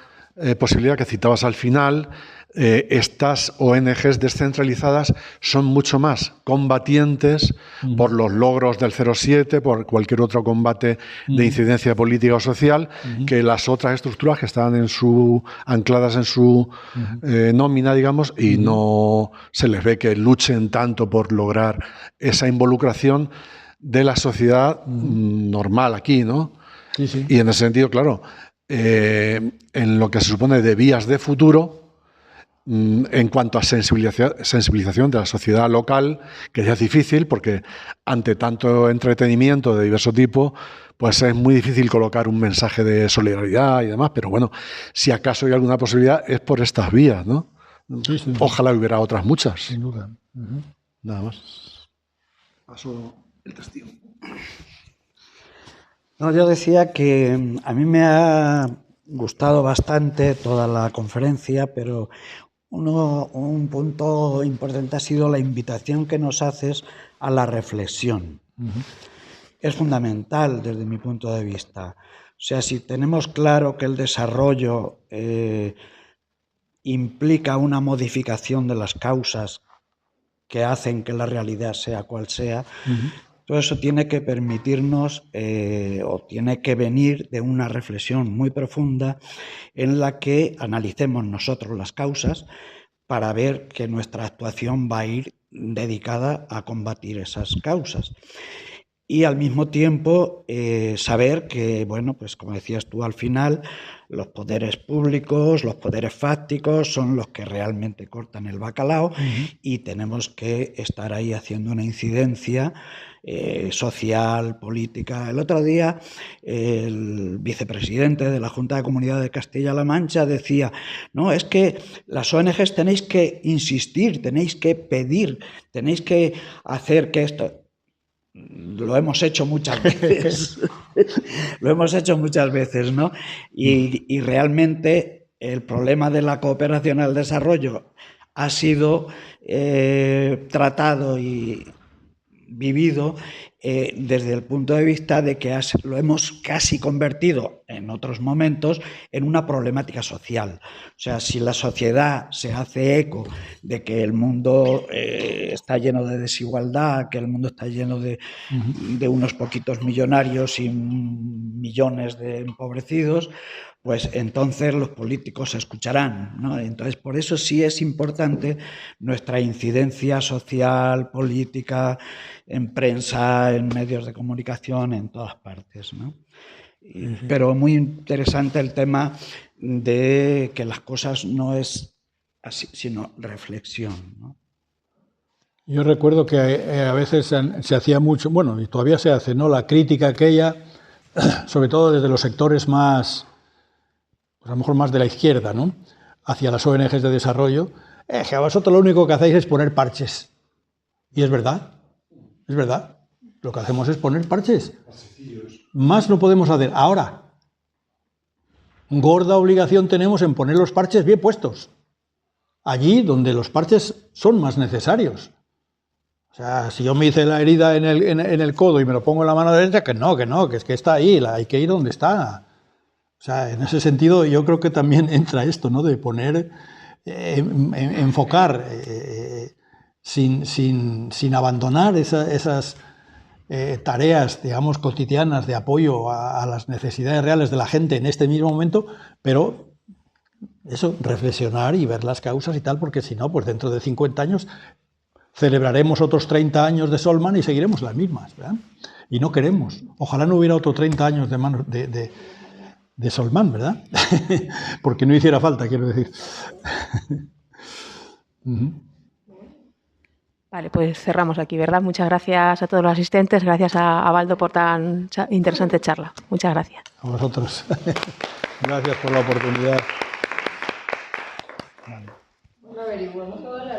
posibilidad que citabas al final, estas ONGs descentralizadas son mucho más combatientes por los logros del 07, por cualquier otro combate de incidencia política o social, que las otras estructuras que están ancladas en su nómina, digamos, y no se les ve que luchen tanto por lograr esa involucración de la sociedad normal aquí, ¿no? Sí, sí. Y en ese sentido, claro, en lo que se supone de vías de futuro, en cuanto a sensibilización de la sociedad local, que ya es difícil porque ante tanto entretenimiento de diverso tipo, pues es muy difícil colocar un mensaje de solidaridad y demás, pero bueno, si acaso hay alguna posibilidad es por estas vías, ¿no? Sí, sí. Ojalá hubiera otras muchas. Sin duda. Nada más. Paso el testigo. No, yo decía que a mí me ha gustado bastante toda la conferencia, pero un punto importante ha sido la invitación que nos haces a la reflexión. Es fundamental desde mi punto de vista. O sea, si tenemos claro que el desarrollo implica una modificación de las causas que hacen que la realidad sea cual sea, todo eso tiene que permitirnos o tiene que venir de una reflexión muy profunda en la que analicemos nosotros las causas para ver que nuestra actuación va a ir dedicada a combatir esas causas. Y al mismo tiempo saber que, bueno, pues como decías tú al final, los poderes públicos, los poderes fácticos son los que realmente cortan el bacalao y tenemos que estar ahí haciendo una incidencia social, política. El otro día el vicepresidente de la Junta de Comunidad de Castilla-La Mancha decía, no, es que las ONGs tenéis que insistir, tenéis que pedir, tenéis que hacer que esto... Lo hemos hecho muchas veces, lo hemos hecho muchas veces, ¿no? Y realmente el problema de la cooperación al desarrollo ha sido tratado y vivido desde el punto de vista de que lo hemos casi convertido en otros momentos en una problemática social. O sea, si la sociedad se hace eco de que el mundo está lleno de desigualdad, que el mundo está lleno de unos poquitos millonarios y millones de empobrecidos, pues entonces los políticos se escucharán, ¿no? Entonces, por eso sí es importante nuestra incidencia social, política, en prensa, en medios de comunicación, en todas partes, ¿no? Pero muy interesante el tema de que las cosas no es así, sino reflexión, ¿no? Yo recuerdo que a veces se hacía mucho, bueno, y todavía se hace, ¿no? La crítica aquella, sobre todo desde los sectores más, pues a lo mejor más de la izquierda, ¿no? Hacia las ONGs de desarrollo, que a vosotros lo único que hacéis es poner parches. Y es verdad, es verdad. Lo que hacemos es poner parches. Más no podemos hacer. Ahora, gorda obligación tenemos en poner los parches bien puestos. Allí donde los parches son más necesarios. O sea, si yo me hice la herida en el codo y me lo pongo en la mano derecha, que es que está ahí, hay que ir donde está. O sea, en ese sentido yo creo que también entra esto, ¿no? De poner, enfocar, sin abandonar esas tareas, digamos, cotidianas de apoyo a las necesidades reales de la gente en este mismo momento, pero eso, reflexionar y ver las causas y tal, porque si no, pues dentro de 50 años celebraremos otros 30 años de Solman y seguiremos las mismas, ¿verdad? Y no queremos. Ojalá no hubiera otros 30 años de Solman, ¿verdad? Porque no hiciera falta, quiero decir. Vale, pues cerramos aquí, ¿verdad? Muchas gracias a todos los asistentes, gracias a Baldo por tan interesante charla. Muchas gracias. A vosotros. Gracias por la oportunidad. Vale.